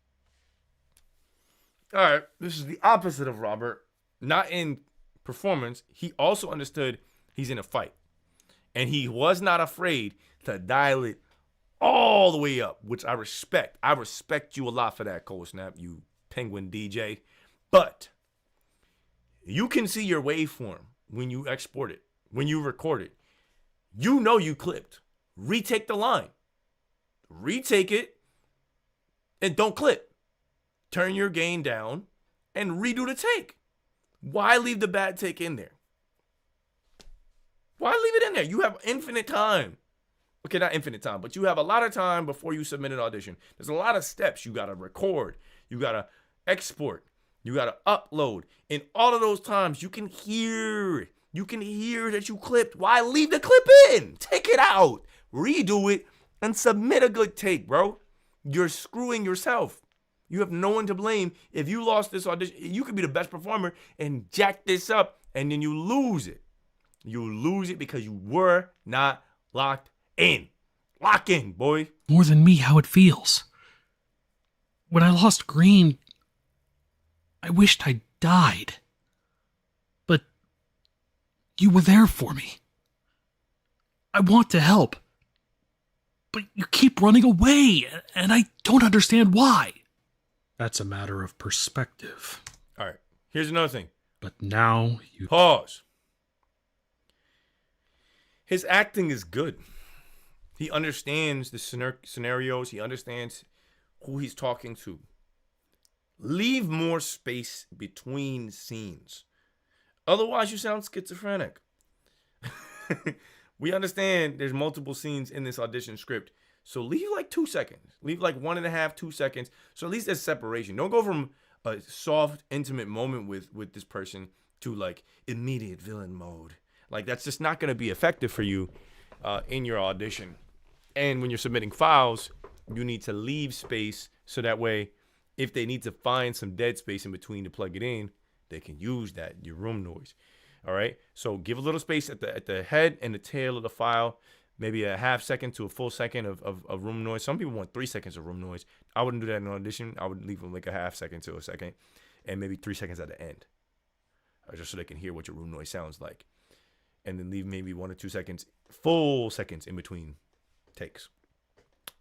All right. This is the opposite of Robert. Not in performance. He also understood he's in a fight. And he was not afraid to dial it all the way up, which I respect. I respect you a lot for that, Cold Snap, you penguin DJ. But you can see your waveform when you export it, when you record it. You know you clipped. Retake the line. Retake it and don't clip. Turn your gain down and redo the take. Why leave the bad take in there? Why leave it in there? You have infinite time. Okay, not infinite time, but you have a lot of time before you submit an audition. There's a lot of steps. You got to record. You got to export. You got to upload. In all of those times, you can hear it. You can hear that you clipped. Why leave the clip in? Take it out. Redo it and submit a good take, bro. You're screwing yourself. You have no one to blame. If you lost this audition, you could be the best performer and jack this up, and then you lose it. You lose it because you were not locked in. Lock in, boy. More than me how it feels. When I lost Green, I wished I died. But you were there for me. I want to help. But you keep running away, and I don't understand why. That's a matter of perspective. All right, here's another thing. But now you... Pause. His acting is good. He understands the scenarios. He understands who he's talking to. Leave more space between scenes. Otherwise, you sound schizophrenic. We understand there's multiple scenes in this audition script. So leave like 2 seconds. Leave like 1.5, 2 seconds. So at least there's separation. Don't go from a soft, intimate moment with this person to like immediate villain mode. Like that's just not going to be effective for you in your audition. And when you're submitting files, you need to leave space so that way if they need to find some dead space in between to plug it in, they can use that, your room noise. All right? So give a little space at the head and the tail of the file, maybe a half second to a full second of room noise. Some people want 3 seconds of room noise. I wouldn't do that in an audition. I would leave them like a half second to a second and maybe 3 seconds at the end, just so they can hear what your room noise sounds like. And then leave maybe 1 or 2 seconds, full seconds in between takes.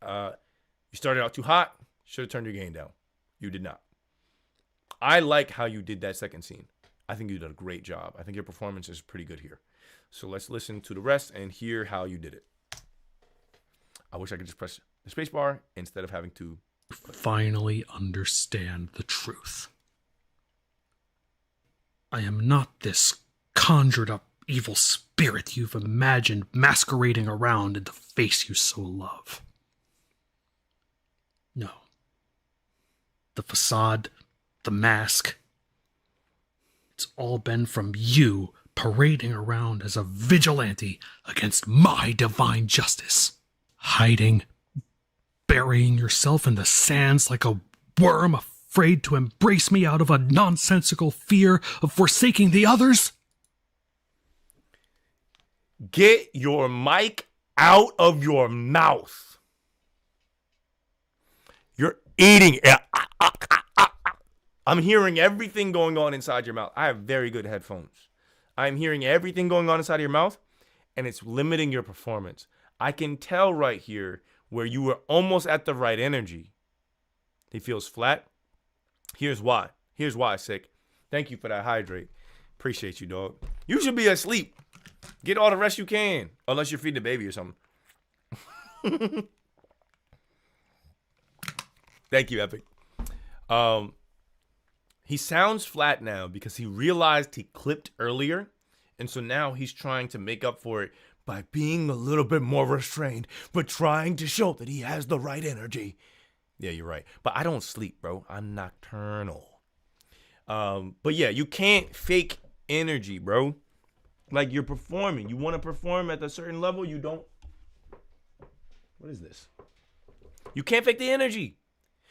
You started out too hot. Should have turned your gain down. You did not. I like how you did that second scene. I think you did a great job. I think your performance is pretty good here. So let's listen to the rest and hear how you did it. I wish I could just press the space bar instead of having to finally understand the truth. I am not this conjured up evil spirit you've imagined masquerading around in the face you so love. No. The facade, the mask, it's all been from you parading around as a vigilante against my divine justice. Hiding, burying yourself in the sands like a worm afraid to embrace me out of a nonsensical fear of forsaking the others. Get your mic out of your mouth. You're eating it. I'm hearing everything going on inside your mouth. I have very good headphones. I'm hearing everything going on inside of your mouth, and it's limiting your performance. I can tell right here where you were almost at the right energy. He feels flat. Here's why. Here's why, Sick. Thank you for that hydrate. Appreciate you, dog. You should be asleep. Get all the rest you can, unless you're feeding the baby or something. Thank you, Epic. He sounds flat now because he realized he clipped earlier, and so now he's trying to make up for it by being a little bit more restrained, but trying to show that he has the right energy. Yeah, you're right. But I don't sleep, bro. I'm nocturnal. But yeah, you can't fake energy, bro. Like you're performing. You want to perform at a certain level, you don't. What is this? You can't fake the energy.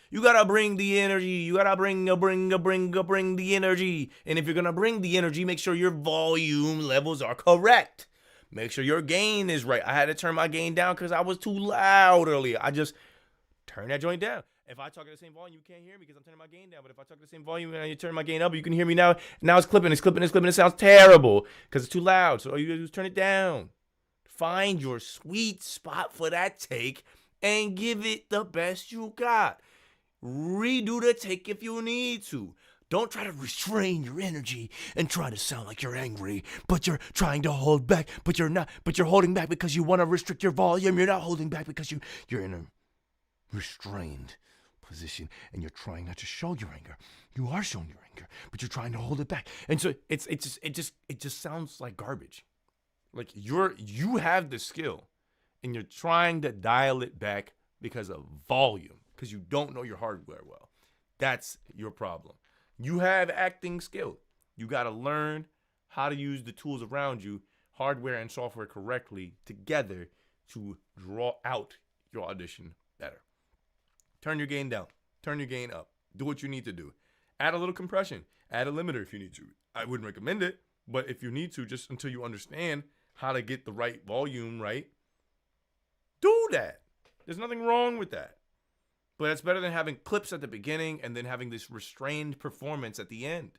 You gotta bring the energy. You gotta bring the energy. And if you're gonna bring the energy, make sure your volume levels are correct. Make sure your gain is right. I had to turn my gain down because I was too loud earlier. I just turn that joint down. If I talk at the same volume, you can't hear me because I'm turning my gain down. But if I talk at the same volume and you turn my gain up, you can hear me now. Now it's clipping. It sounds terrible because it's too loud. So all you do is turn it down. Find your sweet spot for that take and give it the best you got. Redo the take if you need to. Don't try to restrain your energy and try to sound like you're angry, but you're trying to hold back, but you're not. But you're holding back because you want to restrict your volume. You're not holding back because you're in a restrained position and you're trying not to show your anger. You are showing your anger, but you're trying to hold it back. And so it just sounds like garbage. Like you have the skill and you're trying to dial it back because of volume, because you don't know your hardware well. That's your problem. You have acting skill. You got to learn how to use the tools around you, hardware and software, correctly together to draw out your audition better. Turn your gain down. Turn your gain up. Do what you need to do. Add a little compression. Add a limiter if you need to. I wouldn't recommend it, but if you need to, just until you understand how to get the right volume right, do that. There's nothing wrong with that. But it's better than having clips at the beginning and then having this restrained performance at the end.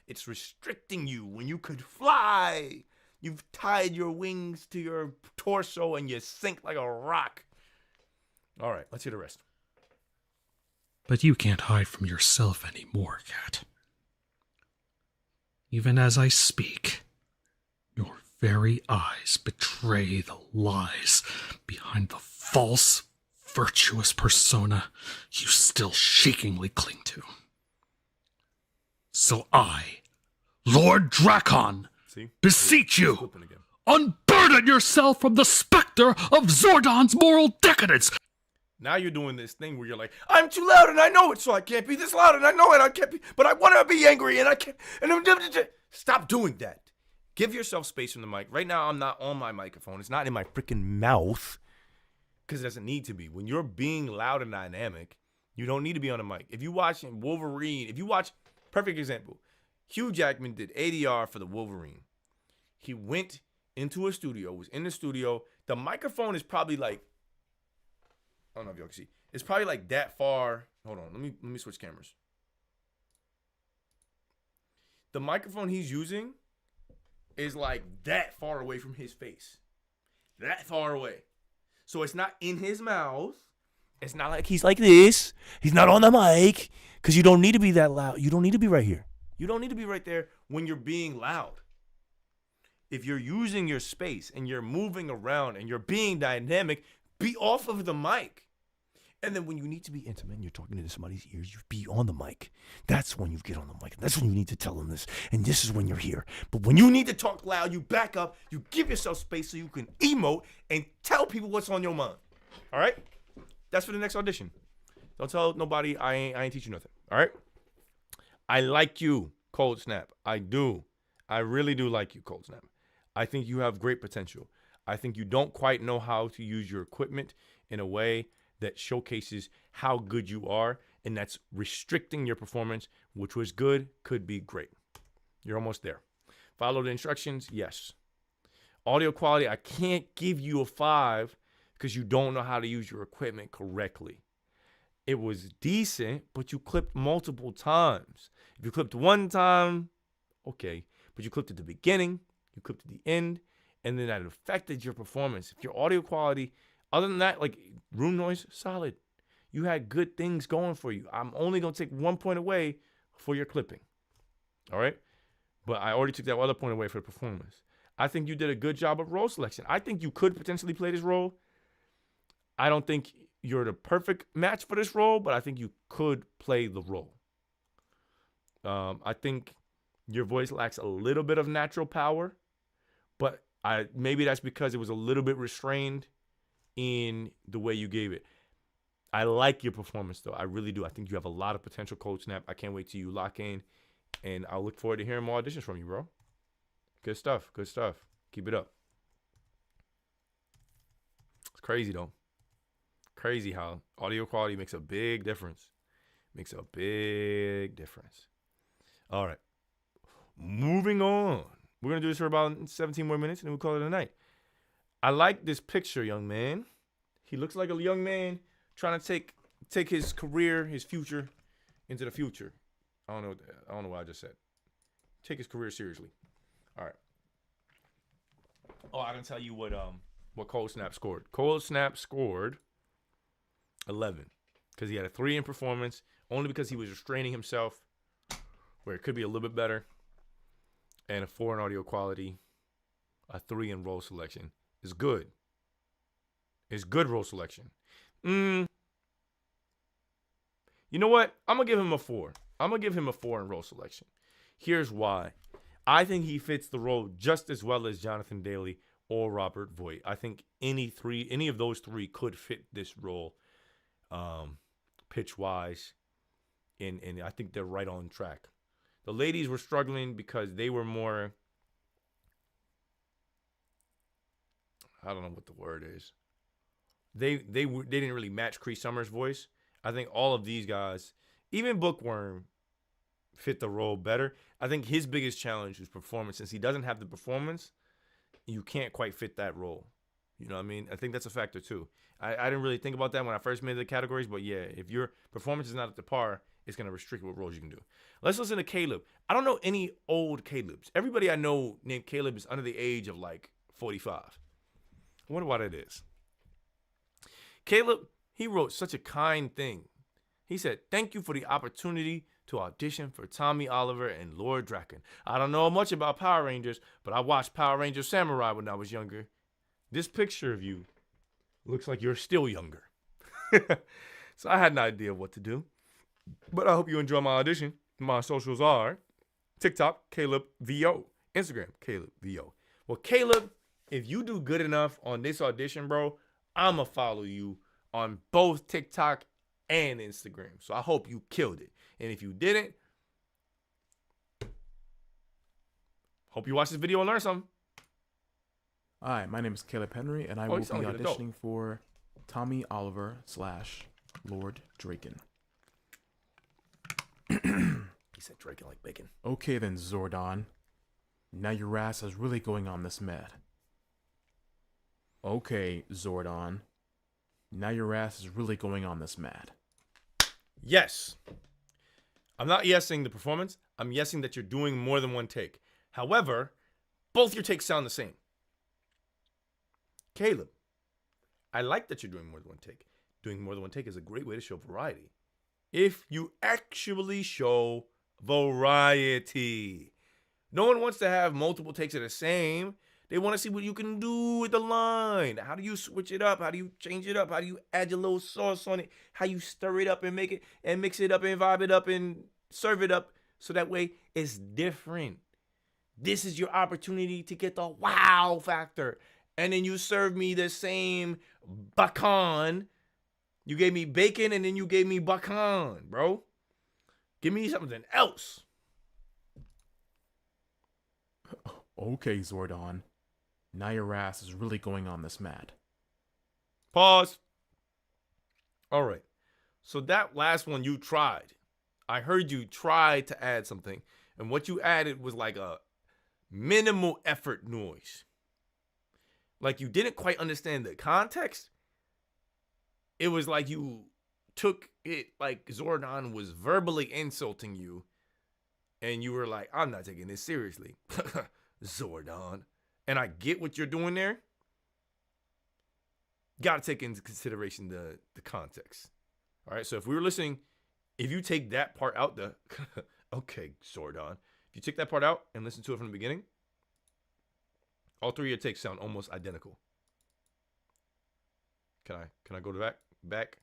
It's restricting you when you could fly. You've tied your wings to your torso and you sink like a rock. All right, let's hear the rest. But you can't hide from yourself anymore, Cat. Even as I speak, your very eyes betray the lies behind the false, virtuous persona you still shakingly cling to. So I, Lord Drakon, beseech you, unburden yourself from the specter of Zordon's moral decadence. Now you're doing this thing where you're like, I'm too loud and I know it, so I can't be this loud and I know it, I can't be, but I want to be angry and I can't. Stop doing that. Give yourself space from the mic. Right now, I'm not on my microphone. It's not in my freaking mouth because it doesn't need to be. When you're being loud and dynamic, you don't need to be on the mic. If you watch Wolverine, perfect example, Hugh Jackman did ADR for the Wolverine. He went into a studio, was in the studio. The microphone is probably like, I don't know if y'all can see. It's probably like that far. Hold on, let me switch cameras. The microphone he's using is like that far away from his face. That far away. So it's not in his mouth. It's not like he's like this. He's not on the mic. Because you don't need to be that loud. You don't need to be right here. You don't need to be right there when you're being loud. If you're using your space and you're moving around and you're being dynamic, be off of the mic. And then when you need to be intimate and you're talking into somebody's ears, you be on the mic. That's when you get on the mic. That's when you need to tell them this. And this is when you're here. But when you need to talk loud, you back up, you give yourself space so you can emote and tell people what's on your mind. All right? That's for the next audition. Don't tell nobody I ain't teach you nothing. All right? I like you, Cold Snap. I do. I really do like you, Cold Snap. I think you have great potential. I think you don't quite know how to use your equipment in a way that showcases how good you are, and that's restricting your performance, which was good, could be great. You're almost there. Follow the instructions? Yes. Audio quality, I can't give you a 5 because you don't know how to use your equipment correctly. It was decent, but you clipped multiple times. If you clipped one time, okay, but you clipped at the beginning, you clipped at the end, and then that affected your performance. If your audio quality, other than that, like room noise, solid. You had good things going for you. I'm only going to take 1 point away for your clipping. All right? But I already took that other point away for the performance. I think you did a good job of role selection. I think you could potentially play this role. I don't think you're the perfect match for this role, but I think you could play the role. I think your voice lacks a little bit of natural power, but maybe that's because it was a little bit restrained in the way you gave it. I like your performance, though. I really do. I think you have a lot of potential, Cold Snap. I can't wait till you lock in, and I'll look forward to hearing more auditions from you, bro. Good stuff. Good stuff. Keep it up. It's crazy, though. Crazy how audio quality makes a big difference. Makes a big difference. All right. Moving on. We're going to do this for about 17 more minutes, and then we'll call it a night. I like this picture, young man. He looks like a young man trying to take his career, his future, into the future. I don't know what I just said. Take his career seriously. All right. Oh, I didn't tell you what Cold Snap scored. Cold Snap scored 11 because he had a 3 in performance, only because he was restraining himself, where it could be a little bit better, and a 4 in audio quality, a 3 in role selection. It's good. It's good role selection. You know what? I'm going to give him a 4. I'm going to give him a 4 in role selection. Here's why. I think he fits the role just as well as Jonathan Daly or Robert Voight. I think any of those 3 could fit this role pitch-wise, and I think they're right on track. The ladies were struggling because they were more, I don't know what the word is. They didn't really match Cree Summers' voice. I think all of these guys, even Bookworm, fit the role better. I think his biggest challenge was performance. Since he doesn't have the performance, you can't quite fit that role. You know what I mean? I think that's a factor too. I didn't really think about that when I first made the categories, but yeah, if your performance is not at the par, it's going to restrict what roles you can do. Let's listen to Caleb. I don't know any old Calebs. Everybody I know named Caleb is under the age of like 45. I wonder why that is. Caleb, he wrote such a kind thing. He said, "Thank you for the opportunity to audition for Tommy Oliver and Lord Draken. I don't know much about Power Rangers, but I watched Power Rangers Samurai when I was younger. This picture of you looks like you're still younger." So I had an idea of what to do. But I hope you enjoy my audition. My socials are TikTok, Caleb VO. Instagram, Caleb VO. Well, Caleb, if you do good enough on this audition, bro, I'ma follow you on both TikTok and Instagram. So I hope you killed it. And if you didn't, hope you watch this video and learn something. Hi, my name is Caleb Henry, and I will be auditioning for Tommy Oliver / Lord Draken. He said Draken like bacon. Okay then, Zordon. Now your ass is really going on this med. Okay, Zordon. Now your ass is really going on this mad. Yes. I'm not yesing the performance. I'm yesing that you're doing more than one take. However, both your takes sound the same. Caleb, I like that you're doing more than one take. Doing more than one take is a great way to show variety. If you actually show variety. No one wants to have multiple takes of the same. They want to see what you can do with the line. How do you switch it up? How do you change it up? How do you add your little sauce on it? How you stir it up and make it and mix it up and vibe it up and serve it up so that way it's different. This is your opportunity to get the wow factor. And then you serve me the same bacon. You gave me bacon and then you gave me bacon, bro. Give me something else. Okay, Zordon. Now your ass is really going on this mad. Pause. All right. So that last one you tried. I heard you try to add something. And what you added was like a minimal effort noise. Like you didn't quite understand the context. It was like you took it like Zordon was verbally insulting you. And you were like, I'm not taking this seriously. Zordon. And I get what you're doing there. Got to take into consideration the context. All right, so if we were listening, if you take that part out, okay, Zordon. If you take that part out and listen to it from the beginning, all 3 of your takes sound almost identical. Can I go to back?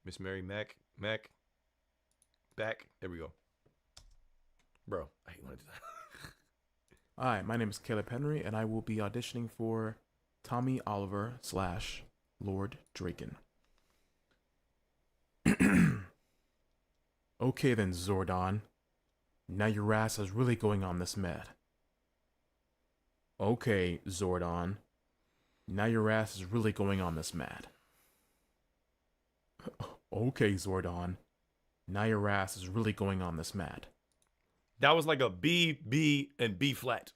Miss Mary Mac, back. There we go. Bro, I hate when I do that. Hi, my name is Caleb Henry, and I will be auditioning for Tommy Oliver / Lord Draken. Okay then, Zordon. Now your ass is really going on this med. Okay, Zordon. Now your ass is really going on this mad. Okay, Zordon. Now your ass is really going on this mad. That was like a B, B, and B flat.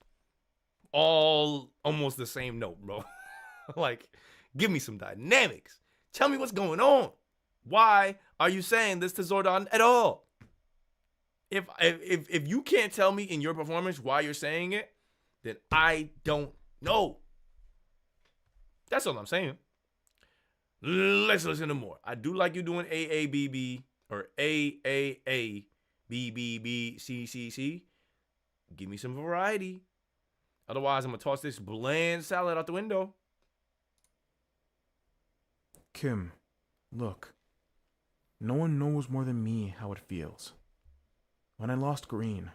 all almost the same note, bro. Like, give me some dynamics. Tell me what's going on. Why are you saying this to Zordon at all? If you can't tell me in your performance why you're saying it, then I don't know. That's all I'm saying. Let's listen to more. I do like you doing AABB or AAABBBCCC. Give me some variety. Otherwise, I'm going to toss this bland salad out the window. Kim, look. No one knows more than me how it feels. When I lost Green,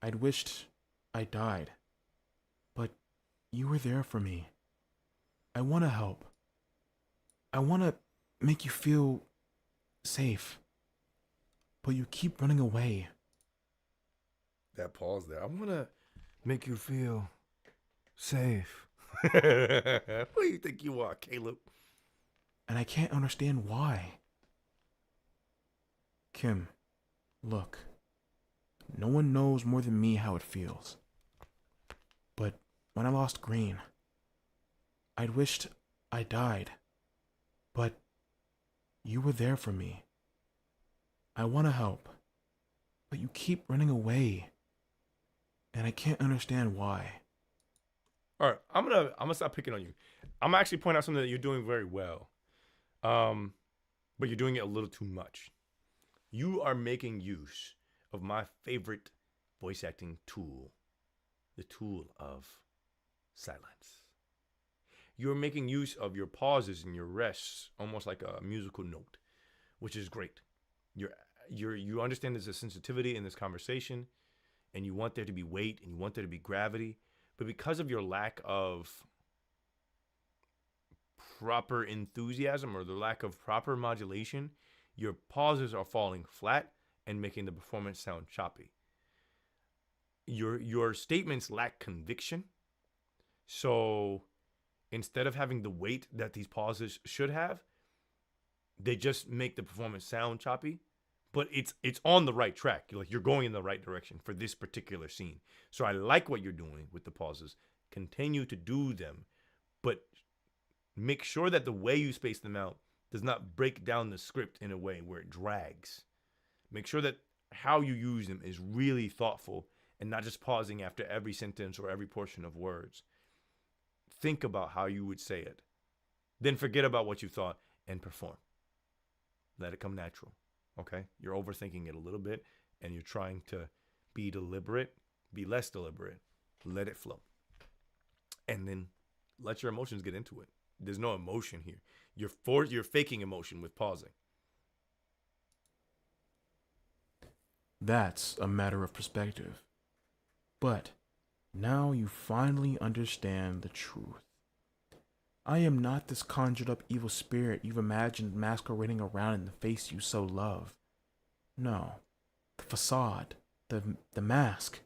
I'd wished I died. But you were there for me. I want to help. I want to make you feel safe. But you keep running away. That pause there. I want to make you feel safe. Who do you think you are, Caleb? And I can't understand why. Kim, look. No one knows more than me how it feels. But when I lost Green, I'd wished I died. But you were there for me. I want to help. But you keep running away. And I can't understand why. All right, I'm gonna stop picking on you. I'm actually point out something that you're doing very well. But you're doing it a little too much. You are making use of my favorite voice acting tool, the tool of silence. You're making use of your pauses and your rests, almost like a musical note, which is great. You understand there's a sensitivity in this conversation, and you want there to be weight and you want there to be gravity, but because of your lack of proper enthusiasm or the lack of proper modulation, your pauses are falling flat and making the performance sound choppy. Your statements lack conviction. So instead of having the weight that these pauses should have, they just make the performance sound choppy. But it's on the right track. You're going in the right direction for this particular scene. So I like what you're doing with the pauses. Continue to do them, but make sure that the way you space them out does not break down the script in a way where it drags. Make sure that how you use them is really thoughtful and not just pausing after every sentence or every portion of words. Think about how you would say it. Then forget about what you thought and perform. Let it come natural. Okay? You're overthinking it a little bit and you're trying to be deliberate, be less deliberate. Let it flow. And then let your emotions get into it. There's no emotion here. You're faking emotion with pausing. That's a matter of perspective. But now you finally understand the truth. I am not this conjured up evil spirit you've imagined masquerading around in the face you so love. No, the facade, the mask,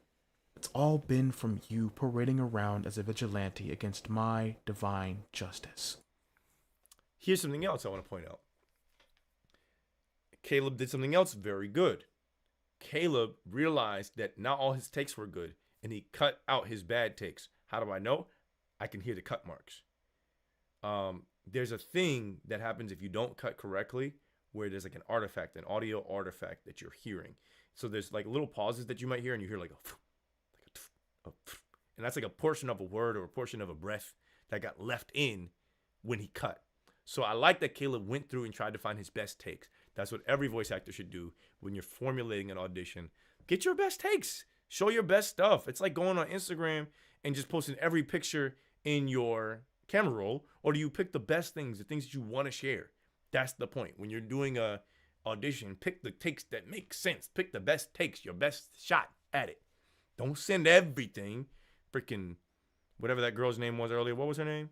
it's all been from you parading around as a vigilante against my divine justice. Here's something else I want to point out. Caleb did something else very good. Caleb realized that not all his takes were good, and he cut out his bad takes. How do I know? I can hear the cut marks. There's a thing that happens if you don't cut correctly, where there's like an artifact, an audio artifact that you're hearing. So there's like little pauses that you might hear, and you hear like and that's like a portion of a word or a portion of a breath that got left in when he cut. So I like that Caleb went through and tried to find his best takes. That's what every voice actor should do when you're formulating an audition. Get your best takes. Show your best stuff. It's like going on Instagram and just posting every picture in your camera roll, or do you pick the best things, the things that you want to share? That's the point. When you're doing a audition, pick the takes that make sense. Pick the best takes, your best shot at it. Don't send everything. Freaking whatever that girl's name was earlier. What was her name?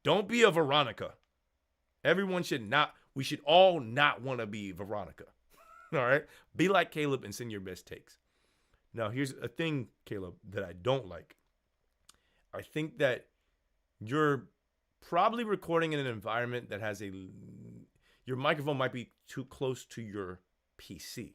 Don't be a Veronica. Everyone should not, we should all not want to be Veronica. All right? Be like Caleb and send your best takes. Now, here's a thing, Caleb, that I don't like. I think that you're probably recording in an environment that has your microphone might be too close to your PC.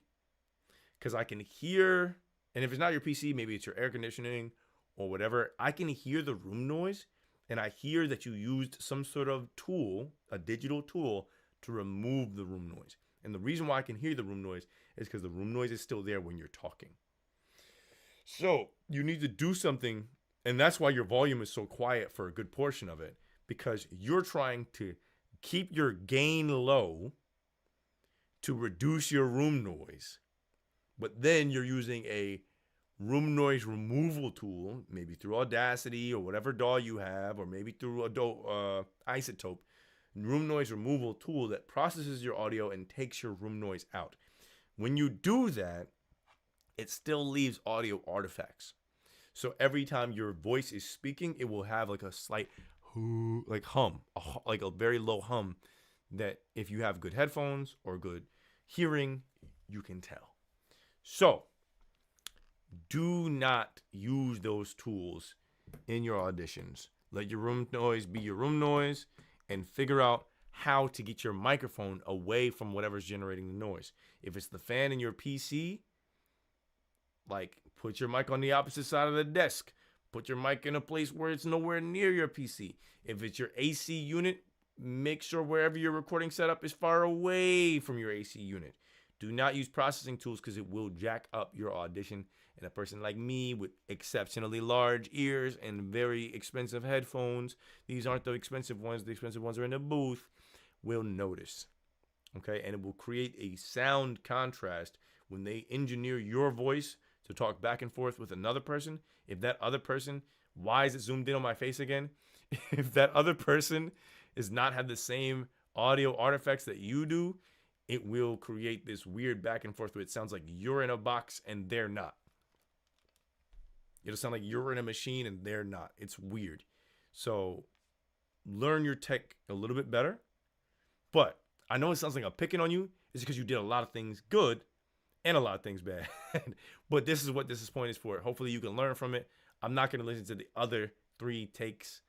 Because I can hear, and if it's not your PC, maybe it's your air conditioning or whatever, I can hear the room noise, and I hear that you used some sort of tool, a digital tool, to remove the room noise. And the reason why I can hear the room noise is because the room noise is still there when you're talking. So you need to do something, and that's why your volume is so quiet for a good portion of it, because you're trying to keep your gain low to reduce your room noise. But then you're using a room noise removal tool, maybe through Audacity or whatever DAW you have, or maybe through Isotope, room noise removal tool that processes your audio and takes your room noise out. When you do that, it still leaves audio artifacts. So every time your voice is speaking, it will have like a slight hum, like a very low hum that if you have good headphones or good hearing, you can tell. So do not use those tools in your auditions. Let your room noise be your room noise, and figure out how to get your microphone away from whatever's generating the noise. If it's the fan in your PC, like put your mic on the opposite side of the desk. Put your mic in a place where it's nowhere near your PC. If it's your AC unit, make sure wherever your recording setup is far away from your AC unit. Do not use processing tools because it will jack up your audition. And a person like me with exceptionally large ears and very expensive headphones, these aren't the expensive ones are in the booth, will notice. Okay, and it will create a sound contrast when they engineer your voice to talk back and forth with another person. If that other person, why is it zoomed in on my face again? If that other person does not have the same audio artifacts that you do, it will create this weird back and forth where it sounds like you're in a box and they're not. It'll sound like you're in a machine and they're not. It's weird. So learn your tech a little bit better. But I know it sounds like I'm picking on you. It's because you did a lot of things good and a lot of things bad. But this is what this point is for. Hopefully you can learn from it. I'm not going to listen to the other 3 takes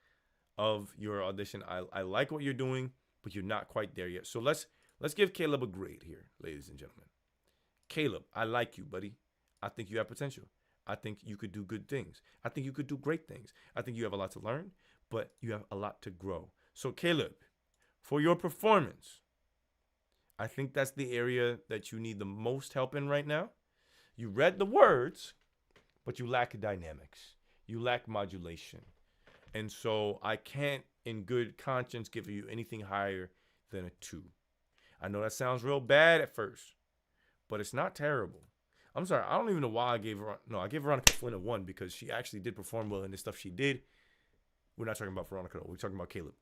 of your audition. I like what you're doing, but you're not quite there yet. So let's give Caleb a grade here, ladies and gentlemen. Caleb, I like you, buddy. I think you have potential. I think you could do good things. I think you could do great things. I think you have a lot to learn, but you have a lot to grow. So Caleb, for your performance, I think that's the area that you need the most help in right now. You read the words, but you lack dynamics. You lack modulation. And so I can't, in good conscience, give you anything higher than a 2. I know that sounds real bad at first, but it's not terrible. I'm sorry, I don't even know why I gave Veronica Flynn a 1 because she actually did perform well in the stuff she did. We're not talking about Veronica, though. We're talking about Caleb.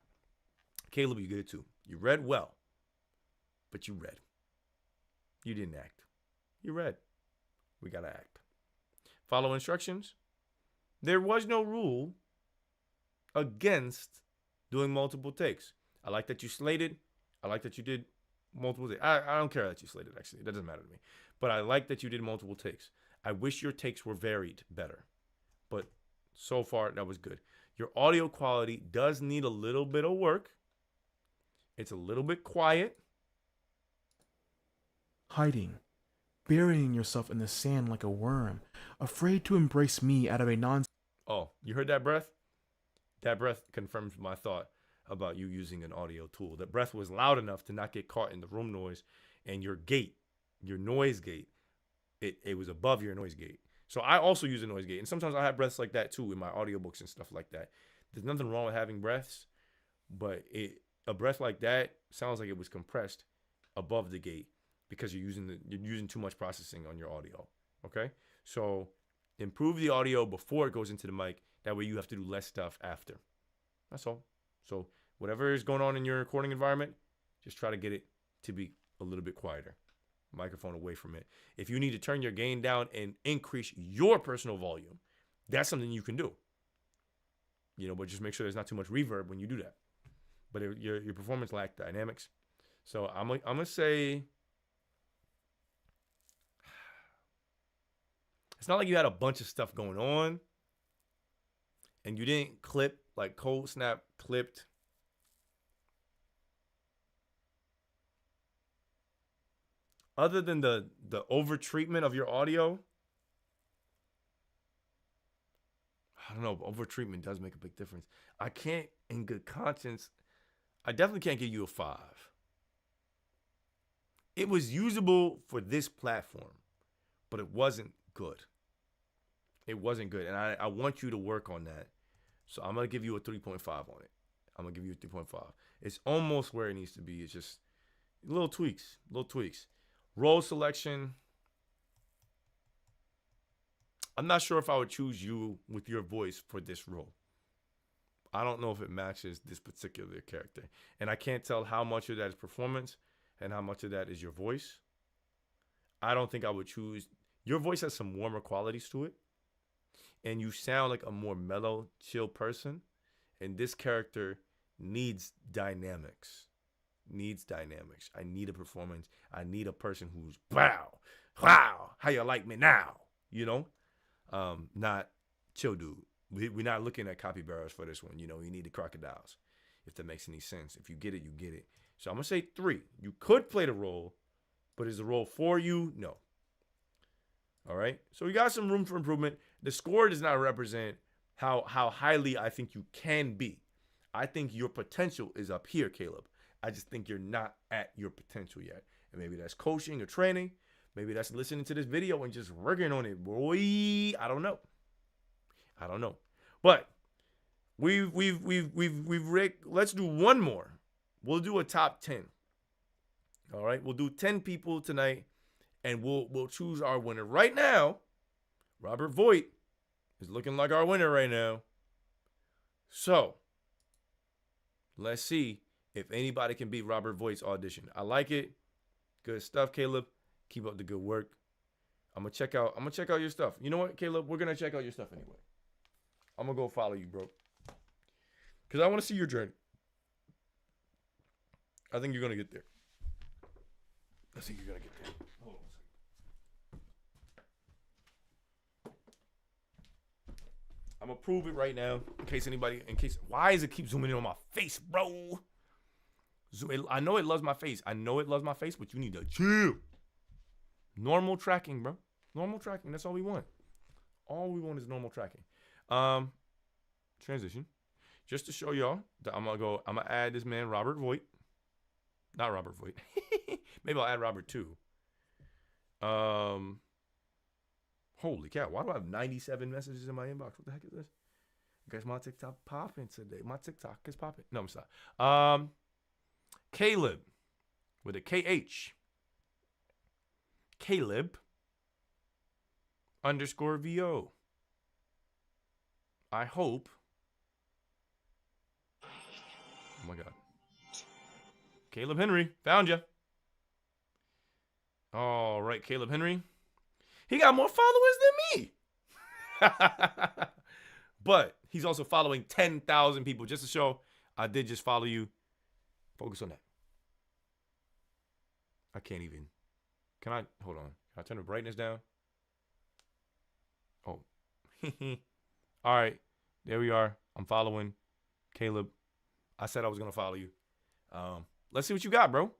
Caleb, you get a 2. You read well, but you read. You didn't act. You read. We got to act. Follow instructions. There was no rule against doing multiple takes. I like that you slated. I like that you did multiple takes. I don't care that you slated, actually. That doesn't matter to me. But I like that you did multiple takes. I wish your takes were varied better. But so far, that was good. Your audio quality does need a little bit of work. It's a little bit quiet. Hiding. Burying yourself in the sand like a worm. Afraid to embrace me out of a non... Oh, you heard that breath? That breath confirms my thought about you using an audio tool. That breath was loud enough to not get caught in the room noise, and your gate, your noise gate, it was above your noise gate. So I also use a noise gate, and sometimes I have breaths like that too in my audiobooks and stuff like that. There's nothing wrong with having breaths, but a breath like that sounds like it was compressed above the gate because you're using too much processing on your audio. Okay, so improve the audio before it goes into the mic. That way you have to do less stuff after. That's all. So whatever is going on in your recording environment, just try to get it to be a little bit quieter. Microphone away from it. If you need to turn your gain down and increase your personal volume, that's something you can do. But just make sure there's not too much reverb when you do that. But your performance lacked dynamics. So I'm gonna say it's not like you had a bunch of stuff going on and you didn't clip like Cold Snap clipped. Other than the over treatment of your audio, I don't know. Over treatment does make a big difference. I can't, in good conscience, I definitely can't give you a 5. It was usable for this platform, but it wasn't good. It wasn't good. And I want you to work on that. So I'm going to give you a 3.5 on it. I'm going to give you a 3.5. It's almost where it needs to be. It's just little tweaks. Role selection. I'm not sure if I would choose you with your voice for this role. I don't know if it matches this particular character. And I can't tell how much of that is performance and how much of that is your voice. I don't think I would choose. Your voice has some warmer qualities to it. And you sound like a more mellow, chill person. And this character needs dynamics. I need a performance. I need a person who's, wow, how you like me now? You know? Not chill dude. We're not looking at capybaras for this one. You know, you need the crocodiles, if that makes any sense. If you get it, you get it. So I'm going to say 3. You could play the role, but is the role for you? No. All right? So we got some room for improvement. The score does not represent how highly I think you can be. I think your potential is up here, Caleb. I just think you're not at your potential yet. And maybe that's coaching or training. Maybe that's listening to this video and just working on it, boy. I don't know. But we've let's do one more. We'll do a top 10. All right, we'll do 10 people tonight, and we'll choose our winner. Right now, Robert Voigt is looking like our winner right now. So let's see if anybody can beat Robert Voigt's audition. I like it. Good stuff, Caleb. Keep up the good work. I'm gonna check out your stuff. You know what, Caleb? We're gonna check out your stuff anyway. I'm gonna go follow you, bro. Cause I want to see your journey. I think you're gonna get there. Hold on a second. I'm gonna prove it right now. Why does it keep zooming in on my face, bro? I know it loves my face. But you need to chill. Normal tracking, bro. Normal tracking. That's all we want. All we want is normal tracking. Transition. Just to show y'all that I'm gonna add this man, Robert Voigt. Not Robert Voigt. Maybe I'll add Robert too. Holy cow. Why do I have 97 messages in my inbox? What the heck is this? I guess my TikTok popping today. My TikTok is popping. No, I'm sorry. Caleb with a KH. Caleb _VO. I hope. Oh my God. Caleb Henry. Found you. All right, Caleb Henry. He got more followers than me. But he's also following 10,000 people. Just to show I did just follow you. Focus on that. I can't even. Can I? Hold on. Can I turn the brightness down? Oh. All right. There we are. I'm following Caleb. I said I was going to follow you. Let's see what you got, bro.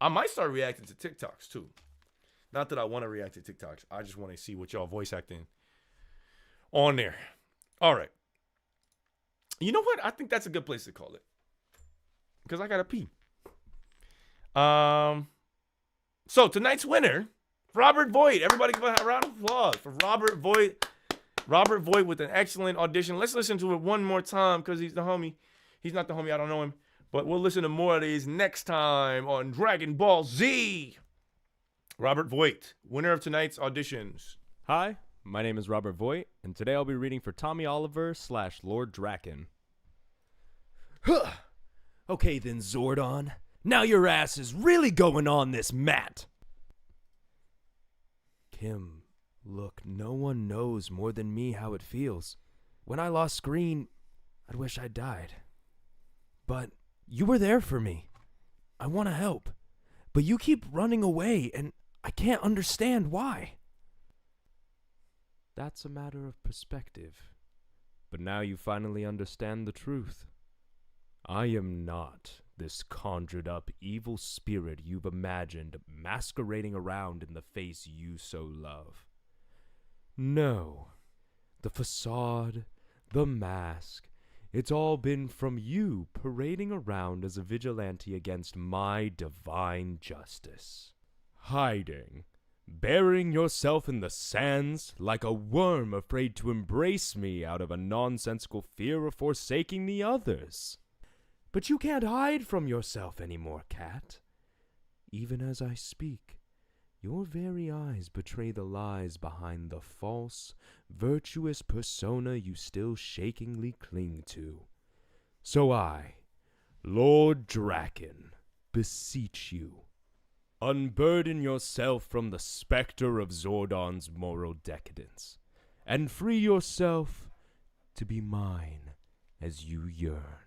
I might start reacting to TikToks, too. Not that I want to react to TikToks. I just want to see what y'all voice acting on there. All right. You know what? I think that's a good place to call it. Because I got to pee. So tonight's winner, Robert Voigt. Everybody give a round of applause for Robert Voigt. Robert Voigt with an excellent audition. Let's listen to it one more time because he's the homie. He's not the homie. I don't know him. But we'll listen to more of these next time on Dragon Ball Z. Robert Voigt, winner of tonight's auditions. Hi, my name is Robert Voigt, and today I'll be reading for Tommy Oliver / Lord Draken. Huh. Okay then, Zordon. Now your ass is really going on this mat. Kim, look, no one knows more than me how it feels. When I lost Screen, I'd wish I died. But you were there for me. I want to help. But you keep running away, and I can't understand why. That's a matter of perspective. But now you finally understand the truth. I am not this conjured up evil spirit you've imagined masquerading around in the face you so love. No, the facade, the mask. It's all been from you parading around as a vigilante against my divine justice. Hiding, burying yourself in the sands like a worm afraid to embrace me out of a nonsensical fear of forsaking the others. But you can't hide from yourself anymore, Cat. Even as I speak, your very eyes betray the lies behind the false, virtuous persona you still shakingly cling to. So I, Lord Draken, beseech you, unburden yourself from the specter of Zordon's moral decadence, and free yourself to be mine as you yearn.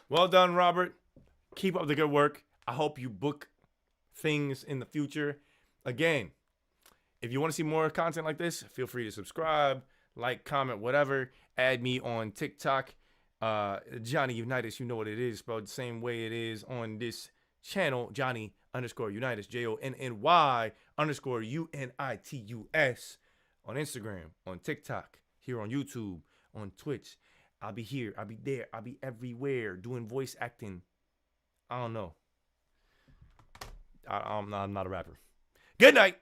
Well done, Robert. Keep up the good work. I hope you book things in the future. Again, if you want to see more content like this, feel free to subscribe, like, comment, whatever. Add me on TikTok. Johnny Unitas, you know what it is, spelled the same way it is on this channel. Johnny_Unitas, JONNY_UNITUS on Instagram, on TikTok, here on YouTube, on Twitch. I'll be here, I'll be there, I'll be everywhere doing voice acting. I don't know. I'm not a rapper. Good night.